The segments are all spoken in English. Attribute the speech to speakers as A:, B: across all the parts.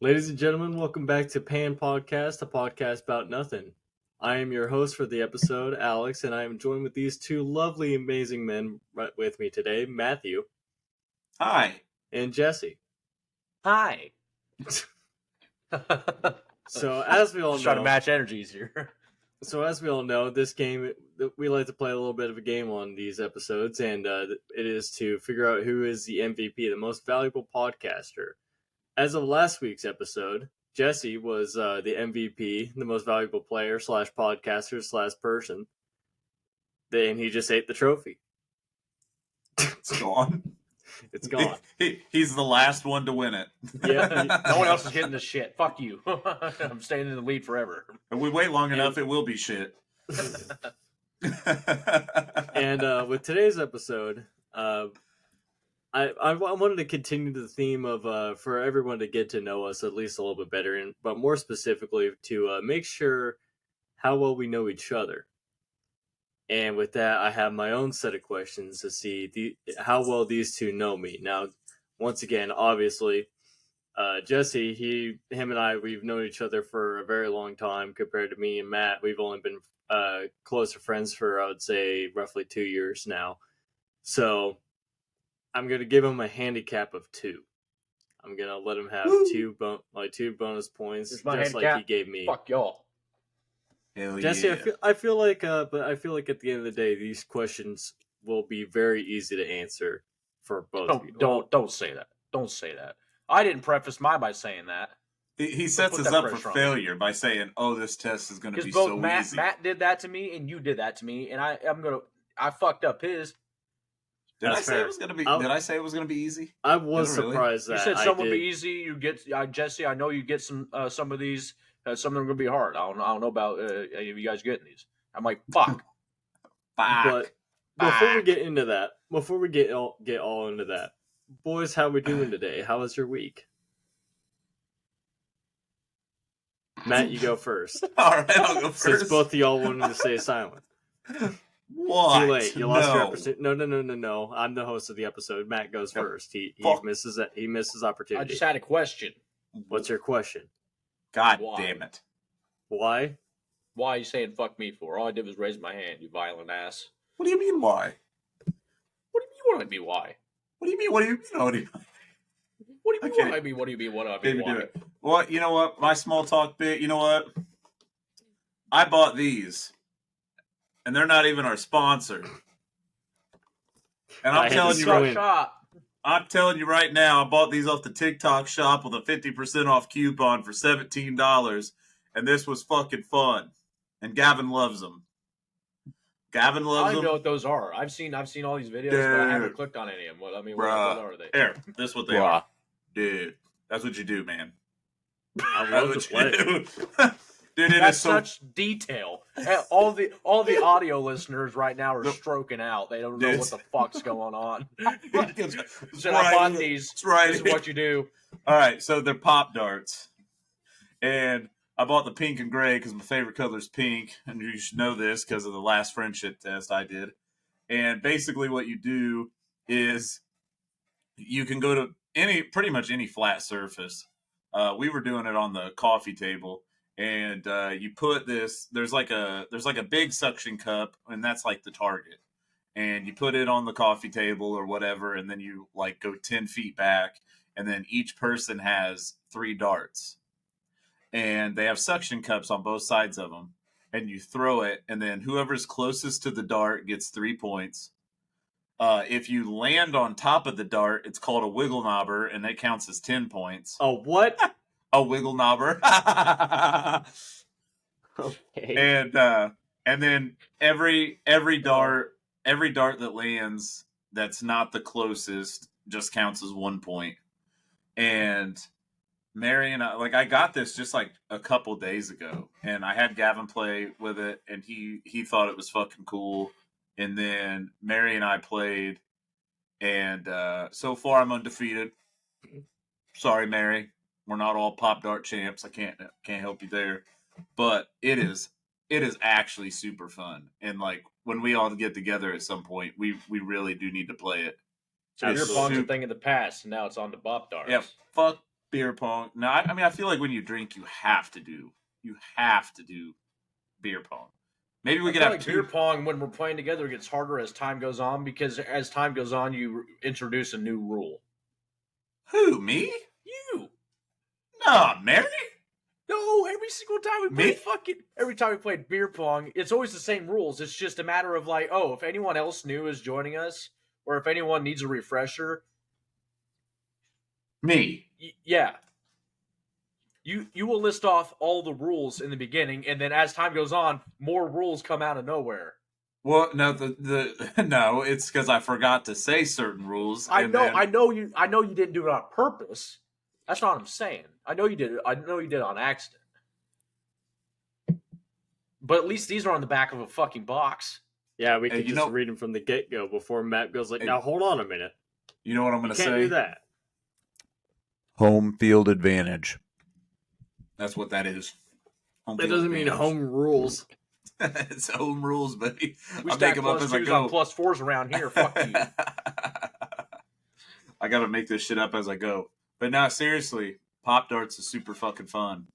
A: Ladies and gentlemen, welcome back to P.A.N Podcast, a podcast about nothing. I am your host for the episode, Alex, and I am joined with these two lovely, amazing men right with me today, Matthew
B: Hi.
A: and Jesse.
C: Hi.
A: So, as we all
C: Just trying to
A: know,
C: match energies here.
A: this game, we like to play a little bit of a game on these episodes, and it is to figure out who is the MVP, the most valuable podcaster. As of last week's episode, Jesse was the MVP, the most valuable player / podcaster / person. Then he just ate the trophy.
B: It's gone.
A: It's gone.
B: He's the last one to win it.
A: Yeah.
C: No one else is getting this shit. Fuck you. I'm staying in the lead forever.
B: If we wait long enough, it will be shit.
A: And with today's episode, I wanted to continue the theme of for everyone to get to know us at least a little bit better, but more specifically to make sure how well we know each other. And with that, I have my own set of questions to see how well these two know me. Now, once again, obviously, Jesse, him and I, we've known each other for a very long time compared to me and Matt. We've only been closer friends for, I would say, roughly 2 years now. So I'm going to give him a handicap of 2. I'm going to let him have two bonus points, just like he gave me.
C: Fuck y'all.
B: Hell
A: Jesse,
B: yeah.
A: I feel like at the end of the day, these questions will be very easy to answer for both of you.
C: Don't say that. Don't say that. I didn't preface mine by saying that.
B: He sets us up for failure by saying, "Oh, this test is going to be so easy."
C: Matt did that to me, and you did that to me, and I fucked up his.
B: Did I say it was going to be easy?
A: I was surprised that
C: you said some would be easy. You get Jesse. I know you get some of these. Some of them are going to be hard. I don't know about any of you guys getting these. I'm like, fuck.
A: But before we get into that, before we get all into that, boys, how we doing today? How was your week? Matt, you go first.
B: All right, I'll go first.
A: Since both of y'all wanted to stay silent.
B: What?
A: Too late. You lost your episode. No. I'm the host of the episode. Matt goes first. He misses opportunity.
C: I just had a question.
A: What's your question?
B: God damn it.
A: Why?
C: Why are you saying fuck me for? All I did was raise my hand, you violent ass.
B: What do you mean, why?
C: What do you mean, what do I mean, why?
B: What do you mean, what do you mean, what do you mean?
C: What do you mean, what I mean, what do you mean, what I mean, why?
B: Do it. Well, you know what? My small talk bit, you know what? I bought these. And they're not even our sponsor. And I'm telling you right now, I bought these off the TikTok shop with a 50% off coupon for $17. And this was fucking fun. And Gavin loves them. Gavin loves them.
C: I know what those are. I've seen all these videos, but I haven't clicked on any of them. What are they?
B: Here, this is what they are. Dude, that's what you do, man.
A: I love to play.
B: Dude,
C: that's such detail. All the audio listeners right now are stroking out. They don't know what the fuck's going on. So I bought these.
B: That's right.
C: This is what you do.
B: All right, so they're Pop Darts. And I bought the pink and gray because my favorite color is pink. And you should know this because of the last friendship test I did. And basically what you do is you can go to pretty much any flat surface. We were doing it on the coffee table. And you put this. There's like a big suction cup, and that's like the target. And you put it on the coffee table or whatever, and then you like go 10 feet back, and then each person has 3 darts, and they have suction cups on both sides of them. And you throw it, and then whoever's closest to the dart gets 3 points. If you land on top of the dart, it's called a wiggle knobber, and that counts as 10 points.
A: Oh, what?
B: A wiggle knobber.
A: Okay.
B: And then every dart that lands that's not the closest just counts as 1 point. And Mary and I got this just like a couple days ago, and I had Gavin play with it, and he thought it was fucking cool. And then Mary and I played, and so far I'm undefeated. Sorry, Mary. We're not all Pop Dart champs. I can't help you there, but it is actually super fun. And like when we all get together at some point, we really do need to play it.
C: So your Pong's a thing of the past, and now it's on to Pop Darts.
B: Yeah, fuck beer pong. No, I mean I feel like when you drink, you have to do beer pong. Maybe we
C: I
B: could
C: feel
B: have
C: like
B: two.
C: beer pong when we're playing together gets harder as time goes on because as time goes on, you introduce a new rule.
B: Who, me?
C: You.
B: Nah, Mary?
C: No, every single time we
B: Me?
C: played beer pong, it's always the same rules. It's just a matter of like, oh, if anyone else new is joining us, or if anyone needs a refresher,
B: Me.
C: yeah, you will list off all the rules in the beginning, and then as time goes on, more rules come out of nowhere.
B: Well, no, no, it's because I forgot to say certain rules.
C: I
B: And
C: know,
B: then,
C: I know you didn't do it on purpose. That's not what I'm saying. I know you did it. I know you did it on accident. But at least these are on the back of a fucking box.
A: Yeah, we
B: Hey,
A: could just read them from the get-go before Matt goes like,
B: Hey.
A: now hold on a minute.
B: you know what I'm
A: You
B: going to
A: can't
B: say?
A: do that.
D: Home field advantage.
B: That's what that is. Home
A: That
B: field
A: doesn't mean
B: advantage.
A: home rules.
B: It's home rules, baby.
C: We
B: I
C: stack
B: make them up
C: plus
B: as I
C: twos
B: go.
C: on plus fours around here. Fuck you.
B: I got to make this shit up as I go. But now, seriously, Pop Darts is super fucking fun.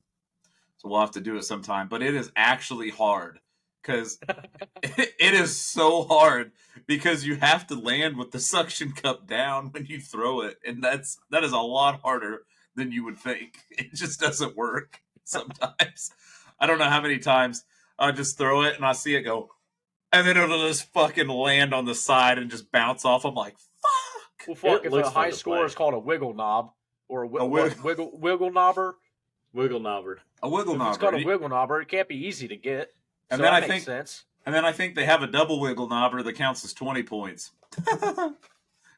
B: So we'll have to do it sometime. But it is actually hard. Because it is so hard. Because you have to land with the suction cup down when you throw it. And that is a lot harder than you would think. It just doesn't work sometimes. I don't know how many times I just throw it and I see it go, and then it'll just fucking land on the side and just bounce off. I'm like, fuck.
C: Well, fuck,
A: It
C: if
A: looks
C: a
A: fun
C: high
A: to
C: score
A: play.
C: is called a wiggle knob, or wiggle knobber.
A: Wiggle knobber.
B: A wiggle
C: If it's
B: knobber.
C: called a wiggle knobber, it can't be easy to get.
B: And
C: So
B: then
C: that
B: I
C: makes
B: think-
C: sense.
B: And then I think they have a double wiggle knobber that counts as 20 points.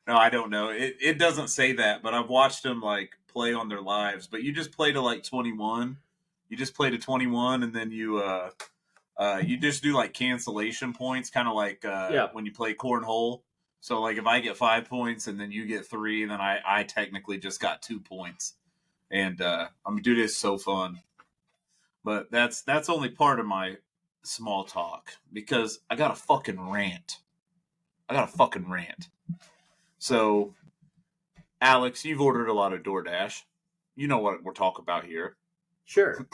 B: No, I don't know. It doesn't say that, but I've watched them like play on their lives. But you just play to like 21. You just play to 21, and then you just do like cancellation points, kind of like when you play cornhole. So like if I get 5 points and then you get 3, then I technically just got 2 points. And dude, it's so fun. But that's only part of my small talk because I got a fucking rant. So, Alex, you've ordered a lot of DoorDash. You know what we're talking about here.
A: Sure.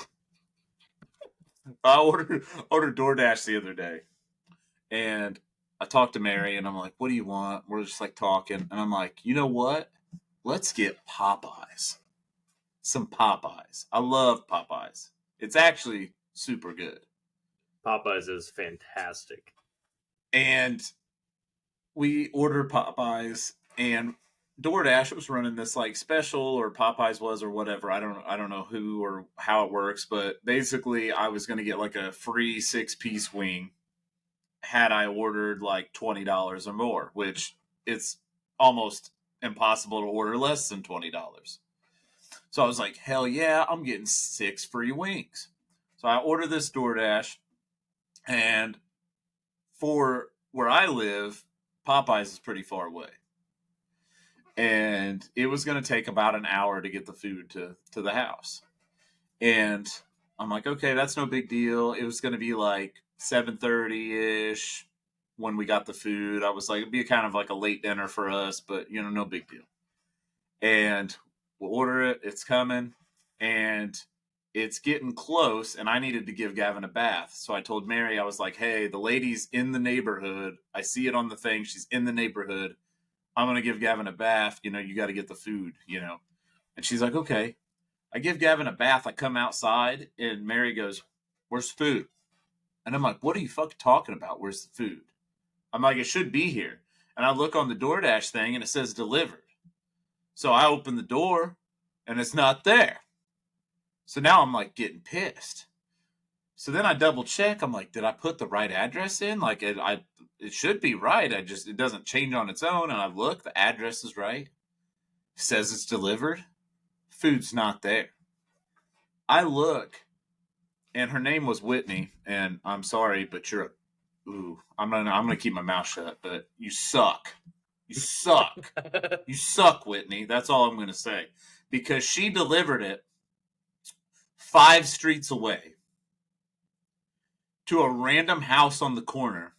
B: I ordered DoorDash the other day, and I talked to Mary, and I'm like, "What do you want?" We're just like talking, and I'm like, "You know what? Let's get Popeyes. Some Popeyes. I love Popeyes. It's actually super good."
A: Popeyes is fantastic.
B: And we ordered Popeyes, and DoorDash was running this like special, or Popeyes was, or whatever. I don't know who or how it works, but basically I was going to get like a free 6-piece wing had I ordered like $20 or more, which it's almost impossible to order less than $20. So I was like, hell yeah, I'm getting 6 free wings. So I ordered this DoorDash, and for where I live, Popeyes is pretty far away. And it was going to take about an hour to get the food to the house. And I'm like, okay, that's no big deal. It was going to be like 7:30-ish when we got the food. I was like, it'd be kind of like a late dinner for us, but, no big deal. And we'll order it. It's coming. And it's getting close, and I needed to give Gavin a bath. So I told Mary, I was like, hey, the lady's in the neighborhood. I see it on the thing. She's in the neighborhood. I'm going to give Gavin a bath. You got to get the food, And she's like, okay. I give Gavin a bath. I come outside, and Mary goes, where's the food? And I'm like, what are you fucking talking about? Where's the food? I'm like, it should be here. And I look on the DoorDash thing, and it says delivered. So I open the door, and it's not there. So now I'm like getting pissed. So then I double check. I'm like, did I put the right address in? Like it should be right. It doesn't change on its own. And I look, the address is right. It says it's delivered. Food's not there. I look, and her name was Whitney. And I'm sorry, but I'm gonna keep my mouth shut. But you suck. You suck. You suck, Whitney. That's all I'm gonna say, because she delivered it 5 streets away to a random house on the corner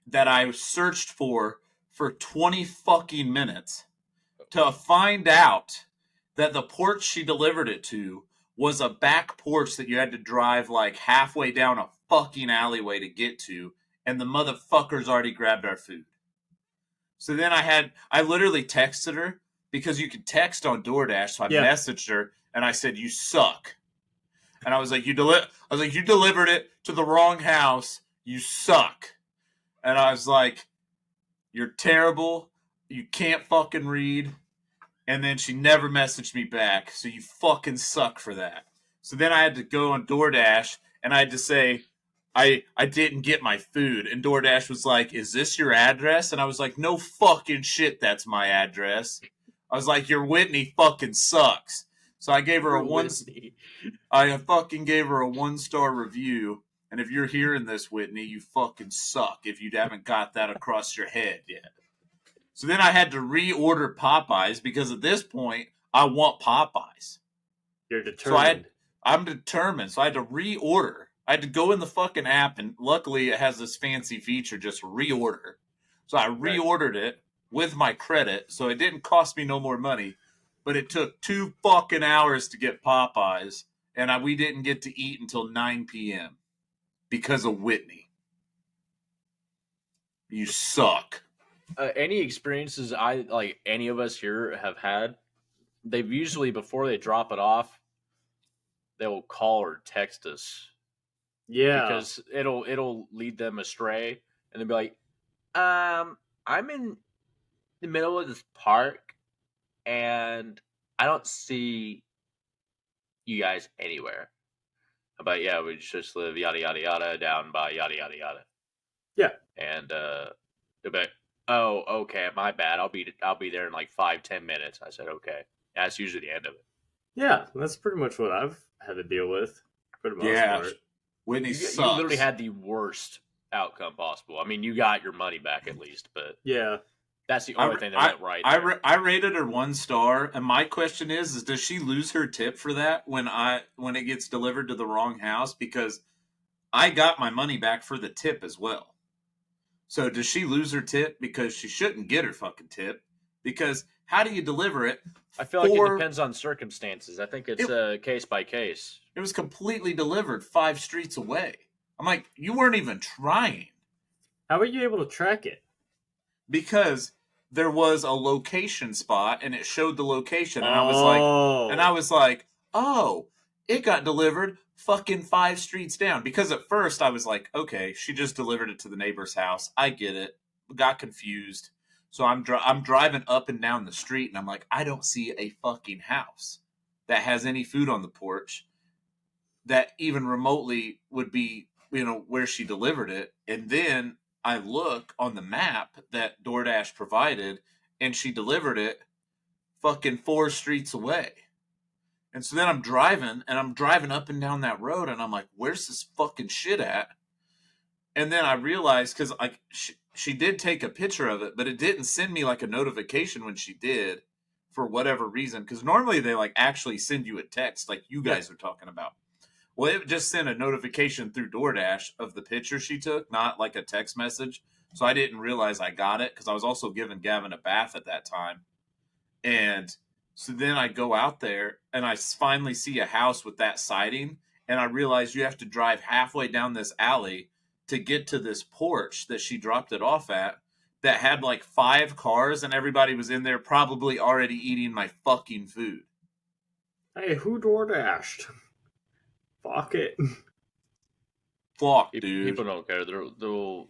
B: that I searched for 20 fucking minutes to find out that the porch she delivered it to was a back porch that you had to drive like halfway down a fucking alleyway to get to, and the motherfuckers already grabbed our food. So then I literally texted her because you could text on DoorDash, so I messaged her and I said, "You suck." And I was like, you delivered it to the wrong house. You suck. And I was like, you're terrible. You can't fucking read. And then she never messaged me back. So you fucking suck for that. So then I had to go on DoorDash and I had to say, I didn't get my food. And DoorDash was like, is this your address? And I was like, no fucking shit, that's my address. I was like, your Whitney fucking sucks. So I gave her I fucking gave her a 1-star review. And if you're hearing this, Whitney, you fucking suck if you haven't got that across your head yet. So then I had to reorder Popeyes because at this point, I want Popeyes.
A: You're determined.
B: I'm determined. So I had to reorder. I had to go in the fucking app, and luckily it has this fancy feature, just reorder. So I reordered it with my credit, so it didn't cost me no more money. But it took 2 fucking hours to get Popeyes, and we didn't get to eat until 9 p.m. because of Whitney. You suck.
C: Any experiences any of us here have had, they've usually, before they drop it off, they will call or text us.
A: Yeah.
C: Because it'll lead them astray, and they'll be like, I'm in the middle of this park, and I don't see you guys anywhere. But yeah, we just live yada yada yada down by yada yada yada.
A: Yeah.
C: And they'll be like, oh, okay, my bad. I'll be there in like 5-10 minutes. I said, okay. That's usually the end of it.
A: Yeah, that's pretty much what I've had to deal with for the most part.
B: Whitney sucks.
C: You literally had the worst outcome possible. I mean, you got your money back at least, but
A: yeah,
C: that's the only thing that went right.
B: I rated her 1 star, and my question is does she lose her tip for that when it gets delivered to the wrong house? Because I got my money back for the tip as well. So does she lose her tip? Because she shouldn't get her fucking tip. Because how do you deliver it?
C: I feel like it depends on circumstances. I think it's case by case.
B: It was completely delivered 5 streets away. I'm like, you weren't even trying.
A: How were you able to track it?
B: Because there was a location spot and it showed the location, and I was like, oh, it got delivered fucking 5 streets down. Because at first I was like, okay, she just delivered it to the neighbor's house. I get it. Got confused. So I'm driving up and down the street, and I'm like, I don't see a fucking house that has any food on the porch that even remotely would be, where she delivered it. And then I look on the map that DoorDash provided, and she delivered it fucking 4 streets away. And so then I'm driving up and down that road, and I'm like, where's this fucking shit at? And then I realized, because she did take a picture of it, but it didn't send me like a notification when she did, for whatever reason. Because normally they like actually send you a text like you guys are talking about. Well, it just sent a notification through DoorDash of the picture she took, not like a text message. So I didn't realize I got it, because I was also giving Gavin a bath at that time. And so then I go out there and I finally see a house with that siding, and I realize you have to drive halfway down this alley to get to this porch that she dropped it off at, that had like 5 cars, and everybody was in there probably already eating my fucking food.
A: Hey, who DoorDashed? Fuck it.
B: Fuck, dude.
C: People don't care. They'll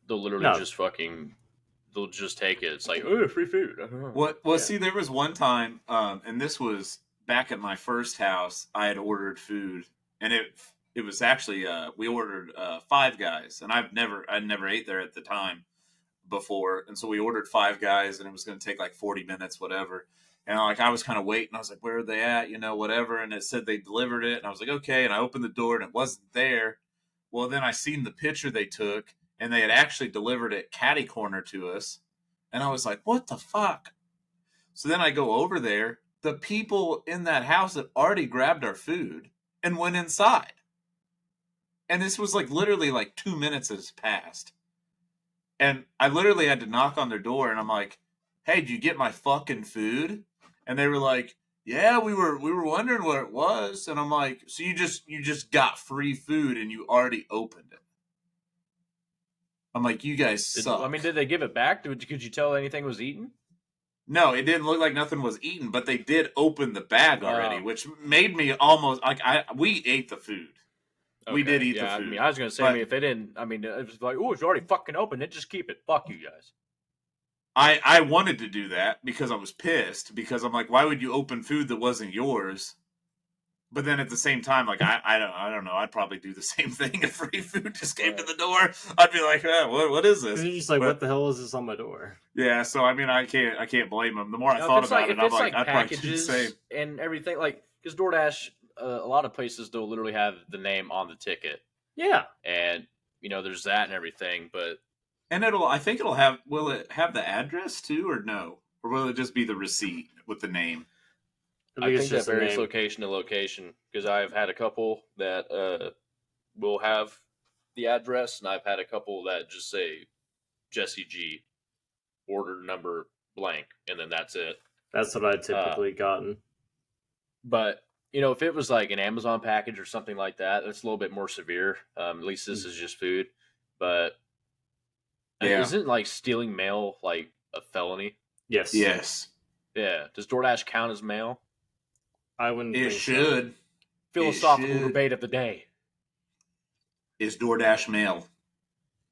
C: literally just they'll just take it. It's like, oh, free food.
B: See, there was one time, and this was back at my first house, I had ordered food, and it was actually we ordered 5 Guys, and I'd never ate there at the time before, and so we ordered 5 Guys, and it was going to take like 40 minutes, whatever. And like I was kind of waiting, I was like, where are they at, whatever, and it said they delivered it, and I was like, okay, and I opened the door and it wasn't there. Well, then I seen the picture they took, and they had actually delivered it catty corner to us, and I was like, what the fuck? So then I go over there, the people in that house had already grabbed our food and went inside. And this was like literally like 2 minutes has passed. And I literally had to knock on their door, and I'm like, hey, did you get my fucking food? And they were like, Yeah, we were wondering what it was, and I'm like, so you just got free food and you already opened it. I'm like, you guys suck.
C: Did they give it back? Could you tell anything was eaten?
B: No, it didn't look like nothing was eaten, but they did open the bag already, which made me almost like we ate the food.
C: Okay.
B: We did eat the
C: Yeah,
B: food.
C: I mean, I was gonna say, if they didn't, it was like, oh, it's already fucking open. Then just keep it. Fuck you guys.
B: I wanted to do that because I was pissed because I'm like, why would you open food that wasn't yours? But then at the same time, like I don't know, I'd probably do the same thing if free food just came to the door. I'd be like, what is this?
A: You're just like, what the hell is this on my door?
B: Yeah, so I mean, I can't blame them. The more I thought about it, I'm like, I'd probably do the same.
C: And everything, like, because DoorDash, a lot of places they'll literally have the name on the ticket.
A: Yeah,
C: and there's that and everything, but
B: and will it have the address too, or no, or will it just be the receipt with the name?
C: I think that varies location to location, because I've had a couple that will have the address, and I've had a couple that just say Jesse G, order number blank, and then that's it.
A: That's what I typically gotten.
C: But if it was like an Amazon package or something like that, that's a little bit more severe. At least this is just food. But isn't like stealing mail like a felony?
A: Yes.
C: Yeah. Does DoorDash count as mail?
A: I wouldn't.
B: It should.
C: So. Philosophical debate of the day.
B: Is DoorDash mail?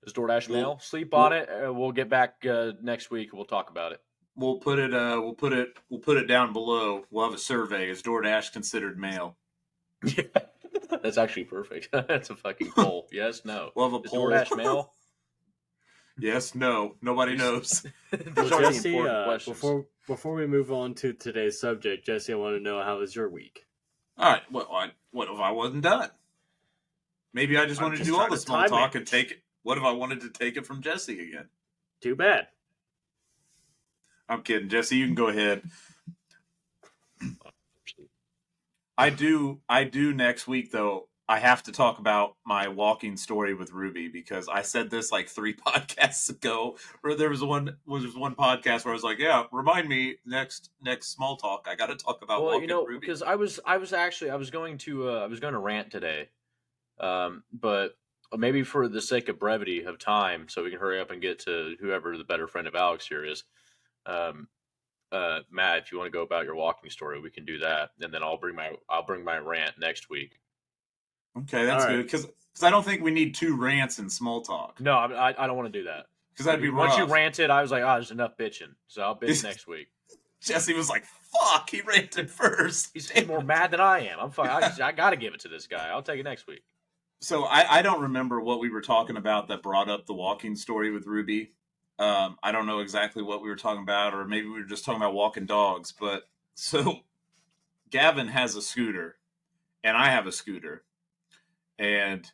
C: Is DoorDash mail? Sleep on it. We'll get back next week. We'll talk about it.
B: We'll put it down below. We'll have a survey. Is DoorDash considered mail?
C: Yeah, that's actually perfect. That's a fucking poll. Yes, no.
B: We'll have a poll.
C: DoorDash mail?
B: Yes, no. Nobody knows.
A: Well, Jesse, before we move on to today's subject, Jesse, I want to know, how was your week?
B: All right. Well, what if I wasn't done? Maybe I just wanted to do all the small talk and take it. What if I wanted to take it from Jesse again?
A: Too bad.
B: I'm kidding, Jesse. You can go ahead. I do next week though. I have to talk about my walking story with Ruby, because I said this like 3 podcasts ago. Or there was one podcast where I was like, "Yeah, remind me next small talk. I got to talk about walking Ruby."
C: Because I was going to rant today, but maybe for the sake of brevity of time, so we can hurry up and get to whoever the better friend of Alex here is. Matt, if you want to go about your walking story, we can do that, and then I'll bring my rant next week.
B: Okay, that's good, because I don't think we need 2 rants in small talk.
C: No, I don't want to do that,
B: because that'd be rough.
C: Once you ranted, I was like, there's enough bitching, so I'll bitch next week.
B: Jesse was like, "Fuck, he ranted first."
C: He's more mad than I am. I'm fine. I got to give it to this guy. I'll take it next week.
B: So I don't remember what we were talking about that brought up the walking story with Ruby. I don't know exactly what we were talking about, or maybe we were just talking about walking dogs. But so Gavin has a scooter, and I have a scooter, and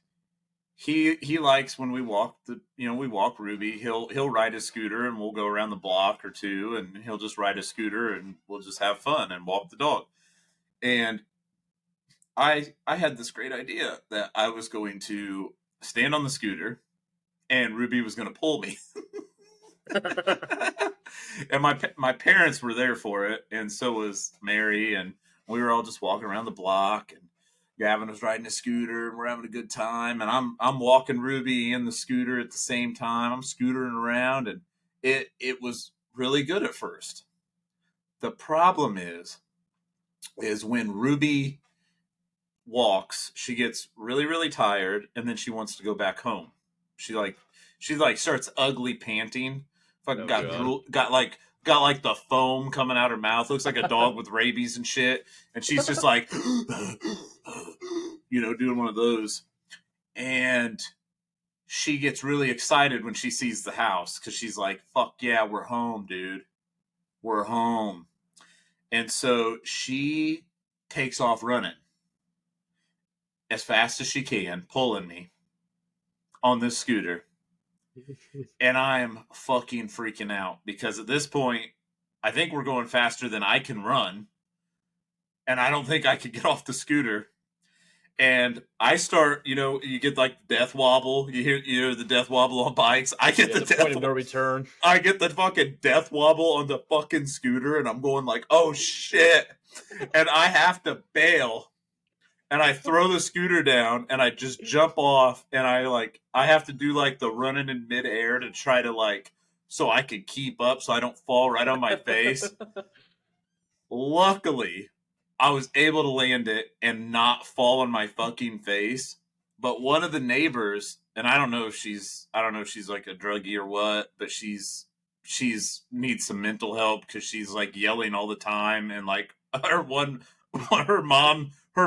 B: he likes when we walk Ruby. He'll ride his scooter, and we'll go around the block or 2, and he'll just ride a scooter, and we'll just have fun and walk the dog. And I had this great idea that I was going to stand on the scooter, and Ruby was going to pull me. And my parents were there for it, and so was Mary, and we were all just walking around the block, and Gavin was riding a scooter, and we're having a good time, and I'm walking Ruby in the scooter at the same time. I'm scootering around, and it was really good at first. The problem is when Ruby walks, she gets really, really tired, and then she wants to go back home. She starts ugly panting. Fucking got like the foam coming out her mouth. Looks like a dog with rabies and shit. And she's just like, doing one of those. And she gets really excited when she sees the house, because she's like, "Fuck yeah, we're home, dude. We're home." And so she takes off running as fast as she can, pulling me on this scooter. And I am fucking freaking out, because at this point, I think we're going faster than I can run. And I don't think I could get off the scooter. And I start, you get like death wobble. You hear the death wobble on bikes. I get the
C: point of no return.
B: I get the fucking death wobble on the fucking scooter, and I'm going like, oh shit, and I have to bail, and I throw the scooter down, and I just jump off, and I have to do like the running in midair to try to like so I can keep up, so I don't fall right on my face. Luckily, I was able to land it and not fall on my fucking face. But one of the neighbors, and I don't know if she's like a druggie or what, but she's needs some mental help because she's like yelling all the time, and like her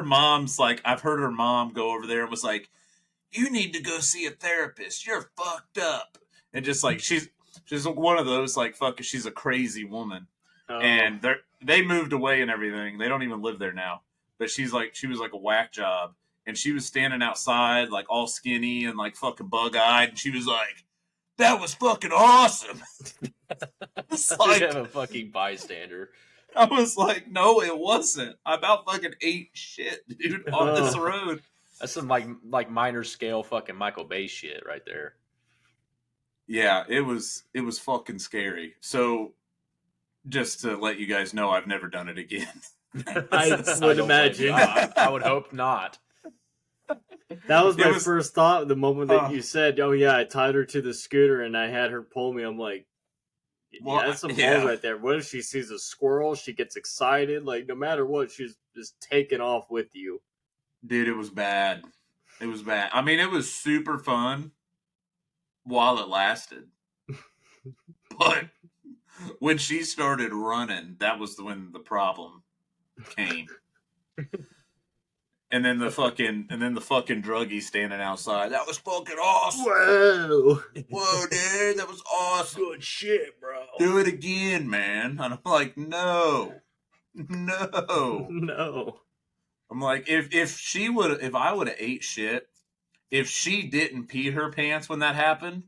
B: mom's like, I've heard her mom go over there and was like, you need to go see a therapist. You're fucked up. And just like she's one of those like fuck, she's a crazy woman. And they moved away and everything. They don't even live there now. But she was like a whack job, and she was standing outside like all skinny and like fucking bug eyed, and she was like, "That was fucking awesome." It's like,
C: you have a fucking bystander.
B: I was like, "No, it wasn't. I about fucking ate shit, dude, on this road."
C: That's some like minor scale fucking Michael Bay shit right there.
B: Yeah, it was fucking scary. So, just to let you guys know, I've never done it again.
A: I would imagine.
C: I would hope not.
A: That was my first thought the moment that you said, "Oh yeah, I tied her to the scooter and I had her pull me." I'm like, yeah, that's some balls right there. What if she sees a squirrel? She gets excited. Like, no matter what, she's just taking off with you.
B: Dude, it was bad. It was bad. I mean, it was super fun while it lasted. But when she started running, that was when the problem came. And then the fucking druggie standing outside. That was fucking awesome. Whoa, dude, that was awesome.
C: Good shit, bro.
B: Do it again, man. And I'm like, no. I'm like, if I would have ate shit, if she didn't pee her pants when that happened,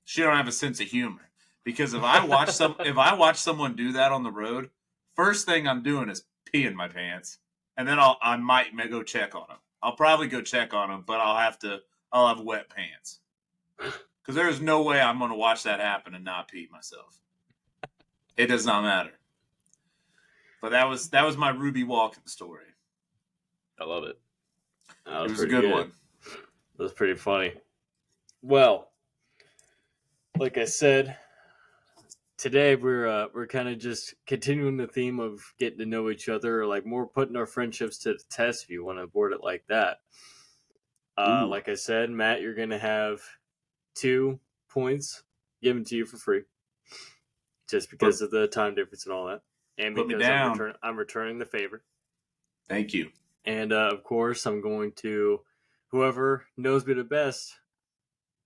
B: she don't have a sense of humor. Because if I watch someone do that on the road, first thing I'm doing is peeing my pants, and then I might go check on them. I'll probably go check on them, but I'll have wet pants. Because there is no way I'm going to watch that happen and not pee myself. It does not matter. But that was my Ruby Walken story.
C: I love it.
B: It was a good one.
A: That was pretty funny. Well, like I said, today we're kind of just continuing the theme of getting to know each other, or like more putting our friendships to the test, if you want to board it like that. Like I said, Matt, you're going to have 2 points given to you for free, just because of the time difference and all that, and because I'm returning the favor.
B: Thank you.
A: And of course, I'm going to, whoever knows me the best,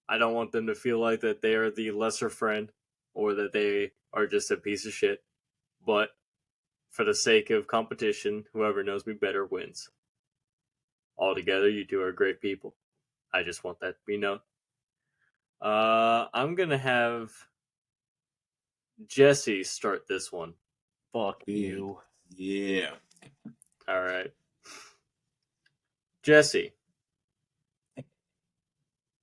A: I don't want them to feel like that they are the lesser friend or that they are just a piece of shit. But for the sake of competition, whoever knows me better wins. Altogether, you two are great people. I just want that to be known. I'm going to have Jesse start this one.
C: Fuck you.
B: Yeah.
A: All right. Jesse,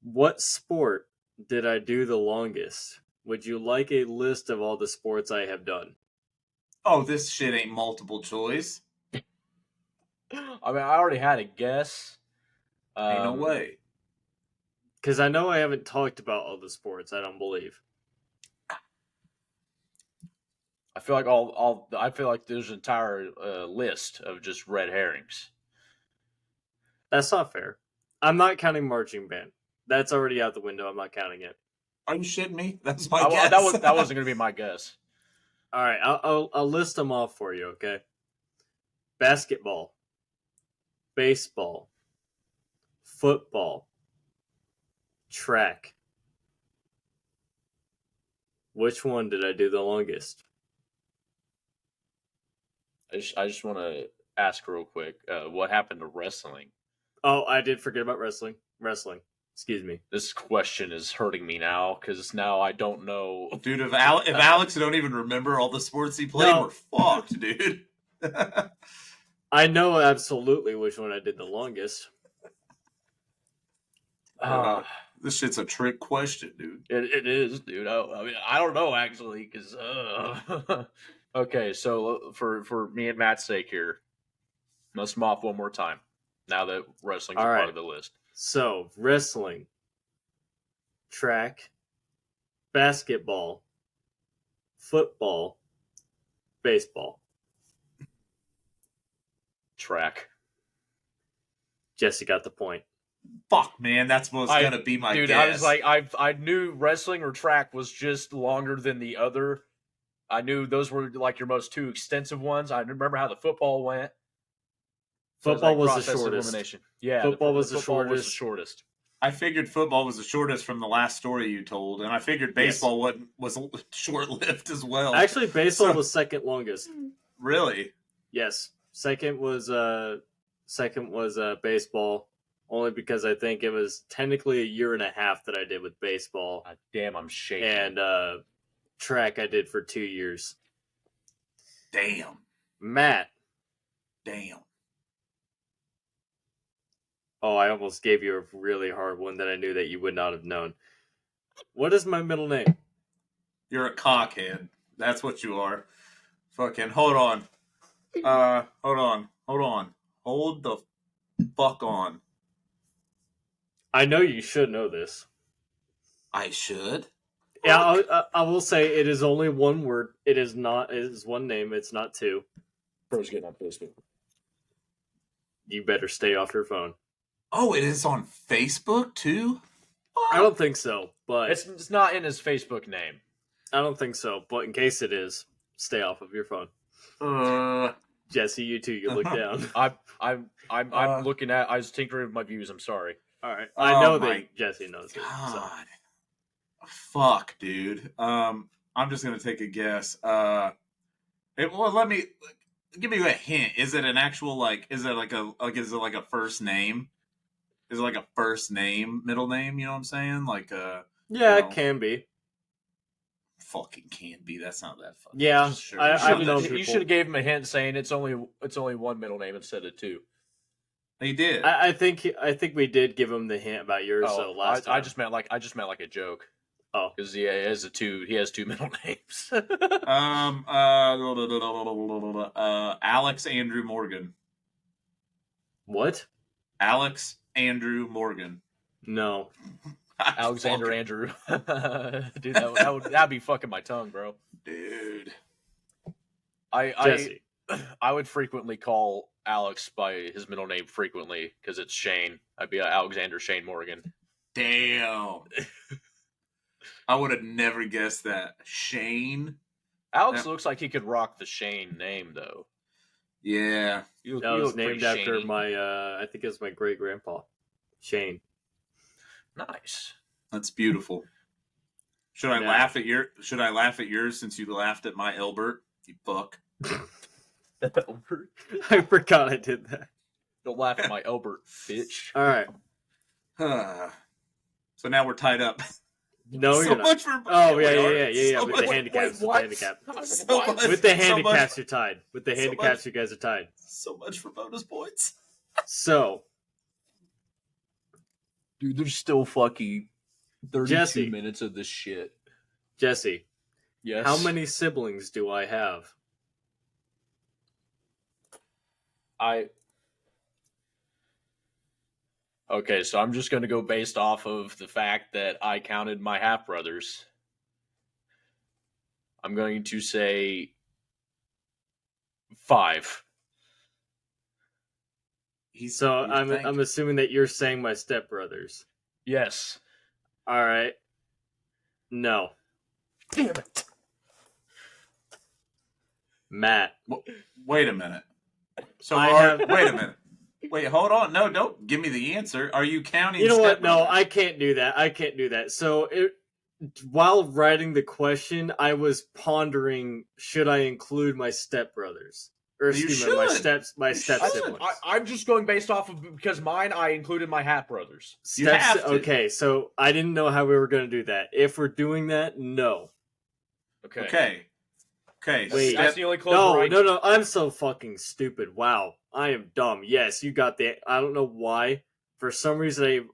A: what sport did I do the longest? Would you like a list of all the sports I have done?
B: Oh, this shit ain't multiple choice.
C: I mean, I already had a guess.
B: Ain't no way.
A: Because I know I haven't talked about all the sports, I don't believe.
C: I feel like there's an entire list of just red herrings.
A: That's not fair. I'm not counting marching band. That's already out the window. I'm not counting it.
B: Are you shitting me? That's my guess.
C: That wasn't going to be my guess.
A: All right, I'll list them off for you, okay? Basketball, baseball, football, track. Which one did I do the longest?
C: I just want to ask real quick, what happened to wrestling?
A: Oh, I did forget about wrestling. Excuse me.
C: This question is hurting me now because now I don't know.
B: Dude, if Alex don't even remember all the sports he played, we're fucked, dude.
A: I know absolutely which one I did the longest.
B: This shit's a trick question, dude.
C: It is, dude. I mean, I don't know actually, because okay. So for me and Matt's sake here, let's them off one more time. Now that wrestling's
A: All
C: a
A: right.
C: part of the list.
A: So, wrestling, track, basketball, football, baseball.
C: Track.
A: Jesse got the point.
B: Fuck, man, that's what's gonna be my guess.
C: I was like, I knew wrestling or track was just longer than the other. I knew those were like your most two extensive ones. I remember how the football went.
A: Football was the
C: process
A: shortest.
C: elimination. Yeah,
A: Football was the
C: football was the
A: shortest.
C: shortest.
B: I figured football was the shortest from the last story you told, and I figured baseball was short-lived as well.
A: Actually, baseball was second longest.
B: Really?
A: Yes, second was baseball. Only because I think it was technically a year and a half that I did with baseball.
C: God damn, I'm shaking.
A: And track I did for 2 years.
B: Damn.
A: Matt.
B: Damn.
A: Oh, I almost gave you a really hard one that I knew that you would not have known. What is my middle name?
B: You're a cockhead. That's what you are. Fucking hold on. Hold the fuck on.
A: I know you should know this.
B: I should?
A: Yeah, I will say it is only one word. It is one name. It's not two.
C: Bro's getting on Facebook.
A: You better stay off your phone.
B: Oh, it is on Facebook too?
A: I don't think so, but
C: It's not in his Facebook name.
A: I don't think so. But in case it is, stay off of your phone. Jesse, you too. You look down.
C: I'm looking at. I was tinkering with my views. I'm sorry.
A: All right, I know that Jesse knows it. So.
B: God. Fuck, dude. I'm just gonna take a guess. Let me give me a hint. Is it an actual is it like a first name? Is it like a first name, middle name? You know what I'm saying?
A: Yeah, it can be.
B: Fucking can be. That's not that fucking.
A: Yeah,
B: sure.
A: I've known people.
C: You should have gave him a hint saying it's only one middle name instead of two.
B: They did.
A: I think we did give him the hint about yours. So last time.
C: I just meant like a joke.
A: Oh,
C: because he has two middle names.
B: Alex Andrew Morgan.
A: What?
B: Alex Andrew Morgan.
A: No.
C: Alexander Andrew. Dude, that'd be fucking my tongue, bro.
B: Dude.
A: Jesse.
C: I would frequently call Alex by his middle name frequently because it's Shane. I'd be Alexander Shane Morgan.
B: Damn. I would have never guessed that. Shane?
C: Alex looks like he could rock the Shane name, though.
B: Yeah.
A: That was named after my, I think it was my great-grandpa, Shane.
C: Nice.
B: That's beautiful. Should I laugh at yours since you laughed at my Elbert? You fuck.
A: I forgot I did that.
C: Don't laugh at my Elbert, bitch.
A: All right.
B: So now we're tied up.
A: No, you're not.
B: Much for
A: yeah. With the handicaps. With the handicaps, you're tied. With the handicaps, you guys are tied.
B: So much for bonus points.
A: So,
C: dude, there's still fucking 32
A: Jesse.
C: minutes of this shit.
A: Jesse.
C: Yes.
A: How many siblings do I have?
C: Okay, so I'm just going to go based off of the fact that I counted my half brothers. I'm going to say 5.
A: I'm assuming that you're saying my stepbrothers.
C: Yes.
A: All right. No.
C: Damn it.
A: Matt.
B: Wait a minute. So wait a minute. Wait, hold on. No, don't give me the answer. Are you counting?
A: You know what? No, I can't do that. So, while writing the question, I was pondering: should I include my stepbrothers, or excuse me, my step siblings?
C: I'm just going based off of because mine. I included my half brothers.
A: Okay, so I didn't know how we were going to do that. If we're doing that, no.
B: Okay. Okay,
A: Wait.
C: That's the only clothes
A: No,
C: where I...
A: no, no. I'm so fucking stupid. Wow. I am dumb. Yes, you got the. I don't know why. For some reason,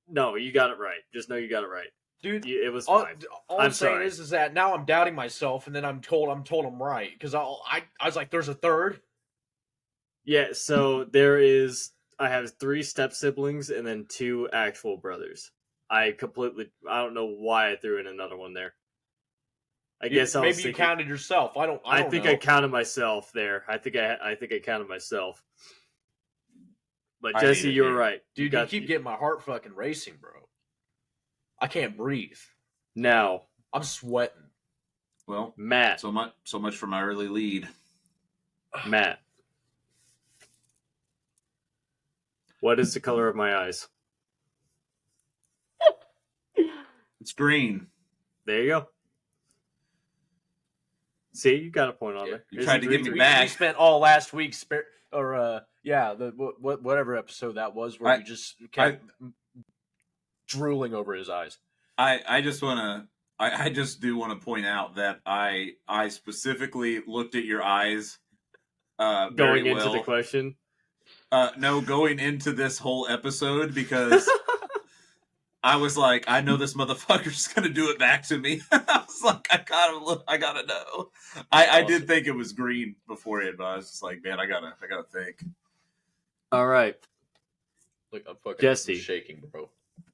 A: No, you got it right. Just know you got it right.
C: Dude,
A: It was
C: all,
A: fine.
C: all I'm saying is that now I'm doubting myself, and then I'm told I'm right because I was like, there's a third.
A: Yeah, so there is. I have 3 step siblings and then 2 actual brothers. I don't know why I threw in another one there. I guess I was
C: Maybe you
A: thinking.
C: counted yourself. I don't
A: think
C: know.
A: I counted myself there. I think I counted myself. But
B: I
A: Jesse,
B: hate it
A: you were
B: here.
A: right.
C: Dude, you keep getting my heart fucking racing, bro. I can't breathe.
A: Now,
C: I'm sweating.
B: Well,
A: Matt.
B: so much for my early lead.
A: Matt. What is the color of my eyes?
B: It's green.
A: There you go. See, you got a point on there.
B: You tried to give me
C: We
B: back.
C: spent all last week whatever episode that was where you just kept drooling over his eyes.
B: I just do want to point out that I specifically looked at your eyes
A: Going into the question.
B: No, going into this whole episode because I was like, I know this motherfucker's gonna do it back to me. I was like, I gotta know. I did think it was green beforehand, but I was just like, man, I gotta think.
A: All right.
C: Look, I'm fucking
A: Jesse.
C: shaking, bro.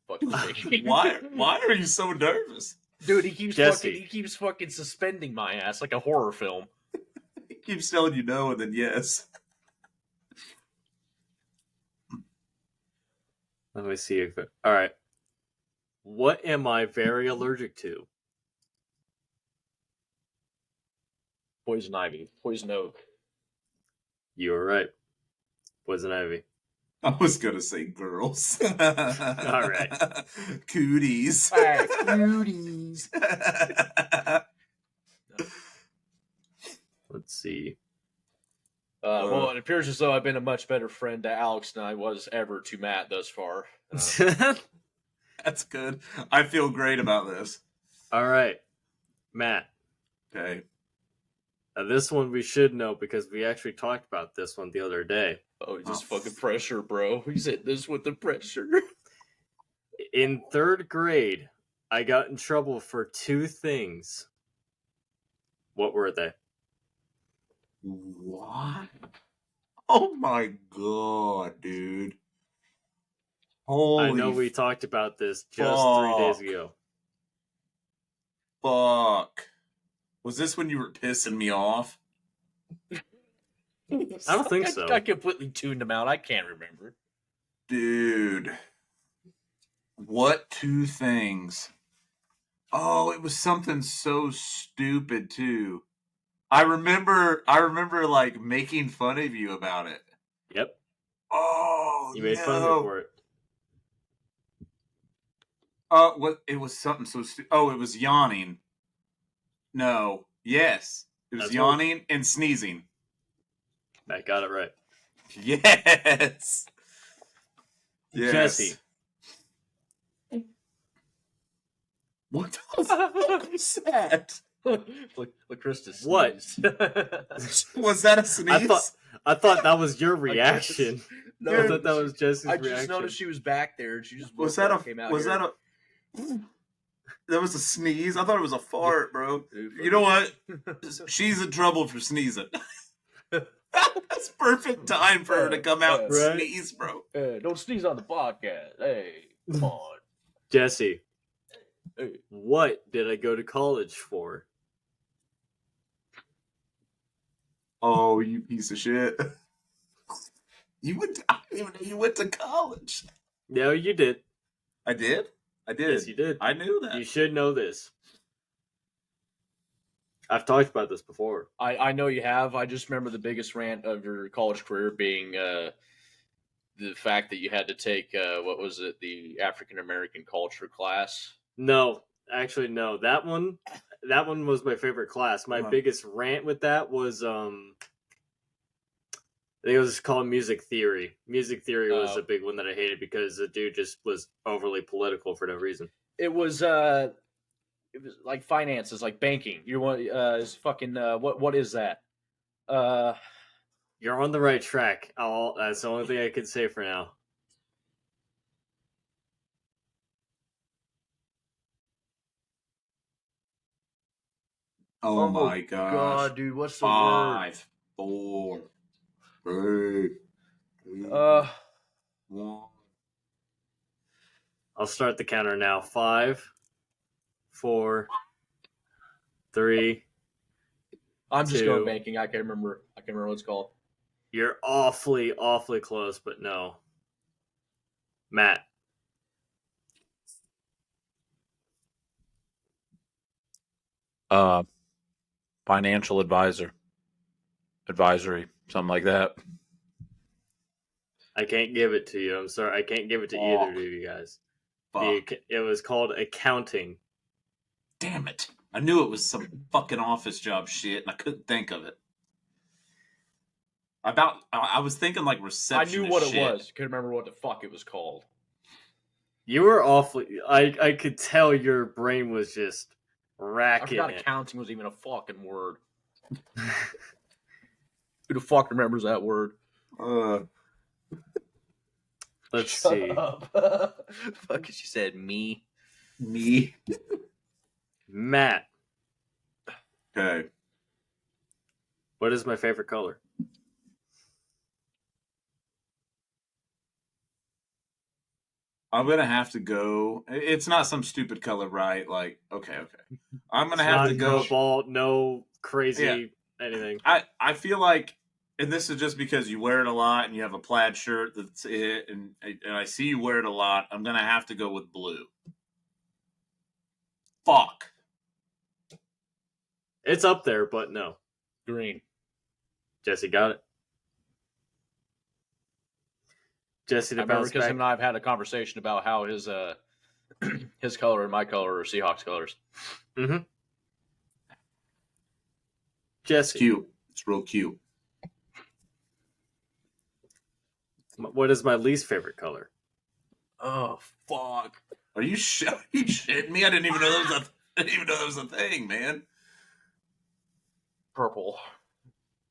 C: Fucking shaking.
B: Why are you so nervous?
C: Dude, he keeps
A: Jesse.
C: fucking suspending my ass like a horror film.
B: He keeps telling you no and then yes.
A: Let me see if all right. What am I very allergic to?
C: Poison ivy, poison oak.
A: You were right. Poison ivy.
B: I was gonna say girls.
A: All right.
B: Cooties.
C: Hey, cooties.
A: Let's see.
C: Well, it appears as though I've been a much better friend to Alex than I was ever to Matt thus far.
B: That's good. I feel great about this.
A: All right. Matt.
B: Okay.
A: Now this one we should know because we actually talked about this one the other day.
C: Oh, just fucking pressure, bro. He's hit this with the pressure.
A: In 3rd grade, I got in trouble for 2 things. What were they?
B: What? Oh my god, dude. Holy
A: I know we talked about this just 3 days ago.
B: Fuck. Was this when you were pissing me off?
A: I don't think so.
C: I completely tuned him out. I can't remember.
B: Dude. What 2 things? Oh, it was something so stupid too. I remember like making fun of you about it.
A: Yep.
B: Oh,
A: You made fun of me for it.
B: What? It was something so stupid. Oh, it was yawning. No. Yes. It was
A: That's
B: yawning and sneezing.
A: I got it right.
B: Yes. Yes.
A: Jesse.
B: What the fuck was that?
C: Look, Krista.
A: What?
B: Was that a sneeze?
A: I thought that was your reaction.
C: No,
A: I thought that was Jesse's
C: I
A: reaction.
C: just noticed she was back there, and she just
B: Was
C: woke
B: that
C: up,
B: a?
C: came out
B: Was
C: here.
B: that a? That was a sneeze. I thought it was a fart, bro.
C: Dude,
B: You know what? She's in trouble for sneezing. That's perfect time for her to come out and
A: Right?
B: sneeze, bro.
C: Don't sneeze on the podcast. Hey, come on.
A: Jesse,
C: Hey.
A: what did I go to college for?
B: Oh, you piece of shit. I didn't even know you went to college.
A: No, you did.
B: I did? I did.
A: Yes, you did.
B: I knew that.
A: You should know this. I've talked about this before.
C: I know you have. I just remember the biggest rant of your college career being the fact that you had to take what was it, the African American culture class.
A: No, actually, no. That one was my favorite class. My biggest rant with that was I think it was called music theory. Music theory was a big one that I hated because the dude just was overly political for no reason.
C: It was it was like finances, like banking. You want is fucking what is that?
A: You're on the right track. That's the only thing I can say for now.
B: Oh my gosh.
C: God, dude, what's the
B: 5, 4, 3, 2,
C: word?
B: 1.
A: I'll start the counter now. 5, 4, 3.
C: I'm just
A: 2.
C: going banking. I can't remember what it's called.
A: You're awfully close, but no. Matt.
D: Financial advisory, something like that.
A: I can't give it to you. I'm sorry. I can't give it to either of you guys. It was called accounting.
B: Damn it. I knew it was some fucking office job shit, and I couldn't think of it. I was thinking like receptionist.
C: I knew what
B: shit.
C: it was. Couldn't remember what the fuck it was called.
A: You were awfully. I could tell your brain was just racking
C: I forgot
A: it.
C: accounting was even a fucking word. Who the fuck remembers that word?
A: Let's
C: Shut
A: see.
C: up. Fuck, she said me.
A: Matt.
B: Okay.
A: What is my favorite color?
B: I'm gonna have to go. It's not some stupid color, right? Like, okay. I'm gonna
A: It's
B: have
A: not
B: to go.
A: cobalt, no crazy anything.
B: I feel like, and this is just because you wear it a lot and you have a plaid shirt. That's it, and I see you wear it a lot. I'm gonna have to go with blue. Fuck.
A: It's up there, but no.
C: Green.
A: Jesse got it. Jesse
C: I
A: to
C: remember
A: bounce
C: because
A: back.
C: him and I have had a conversation about how his his color and my color are Seahawks colors.
A: Mm-hmm.
B: It's
A: Jesse,
B: cute. It's real cute.
A: what is my least favorite color?
C: Oh fuck!
B: Are you shitting me? I didn't even know that was a thing, man.
C: Purple.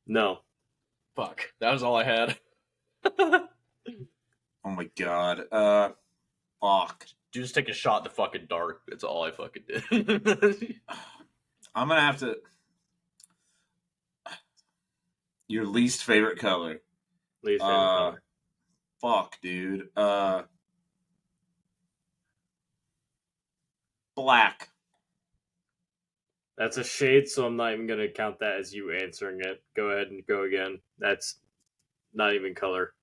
A: No.
C: Fuck. That was all I had.
B: Oh my god. Fuck.
C: Dude, just take a shot in the fucking dark. That's all I fucking did.
B: I'm gonna have to. Your least favorite color.
A: Least favorite color.
B: Fuck, dude. Black.
A: That's a shade, so I'm not even going to count that as you answering it. Go ahead and go again. That's not even color.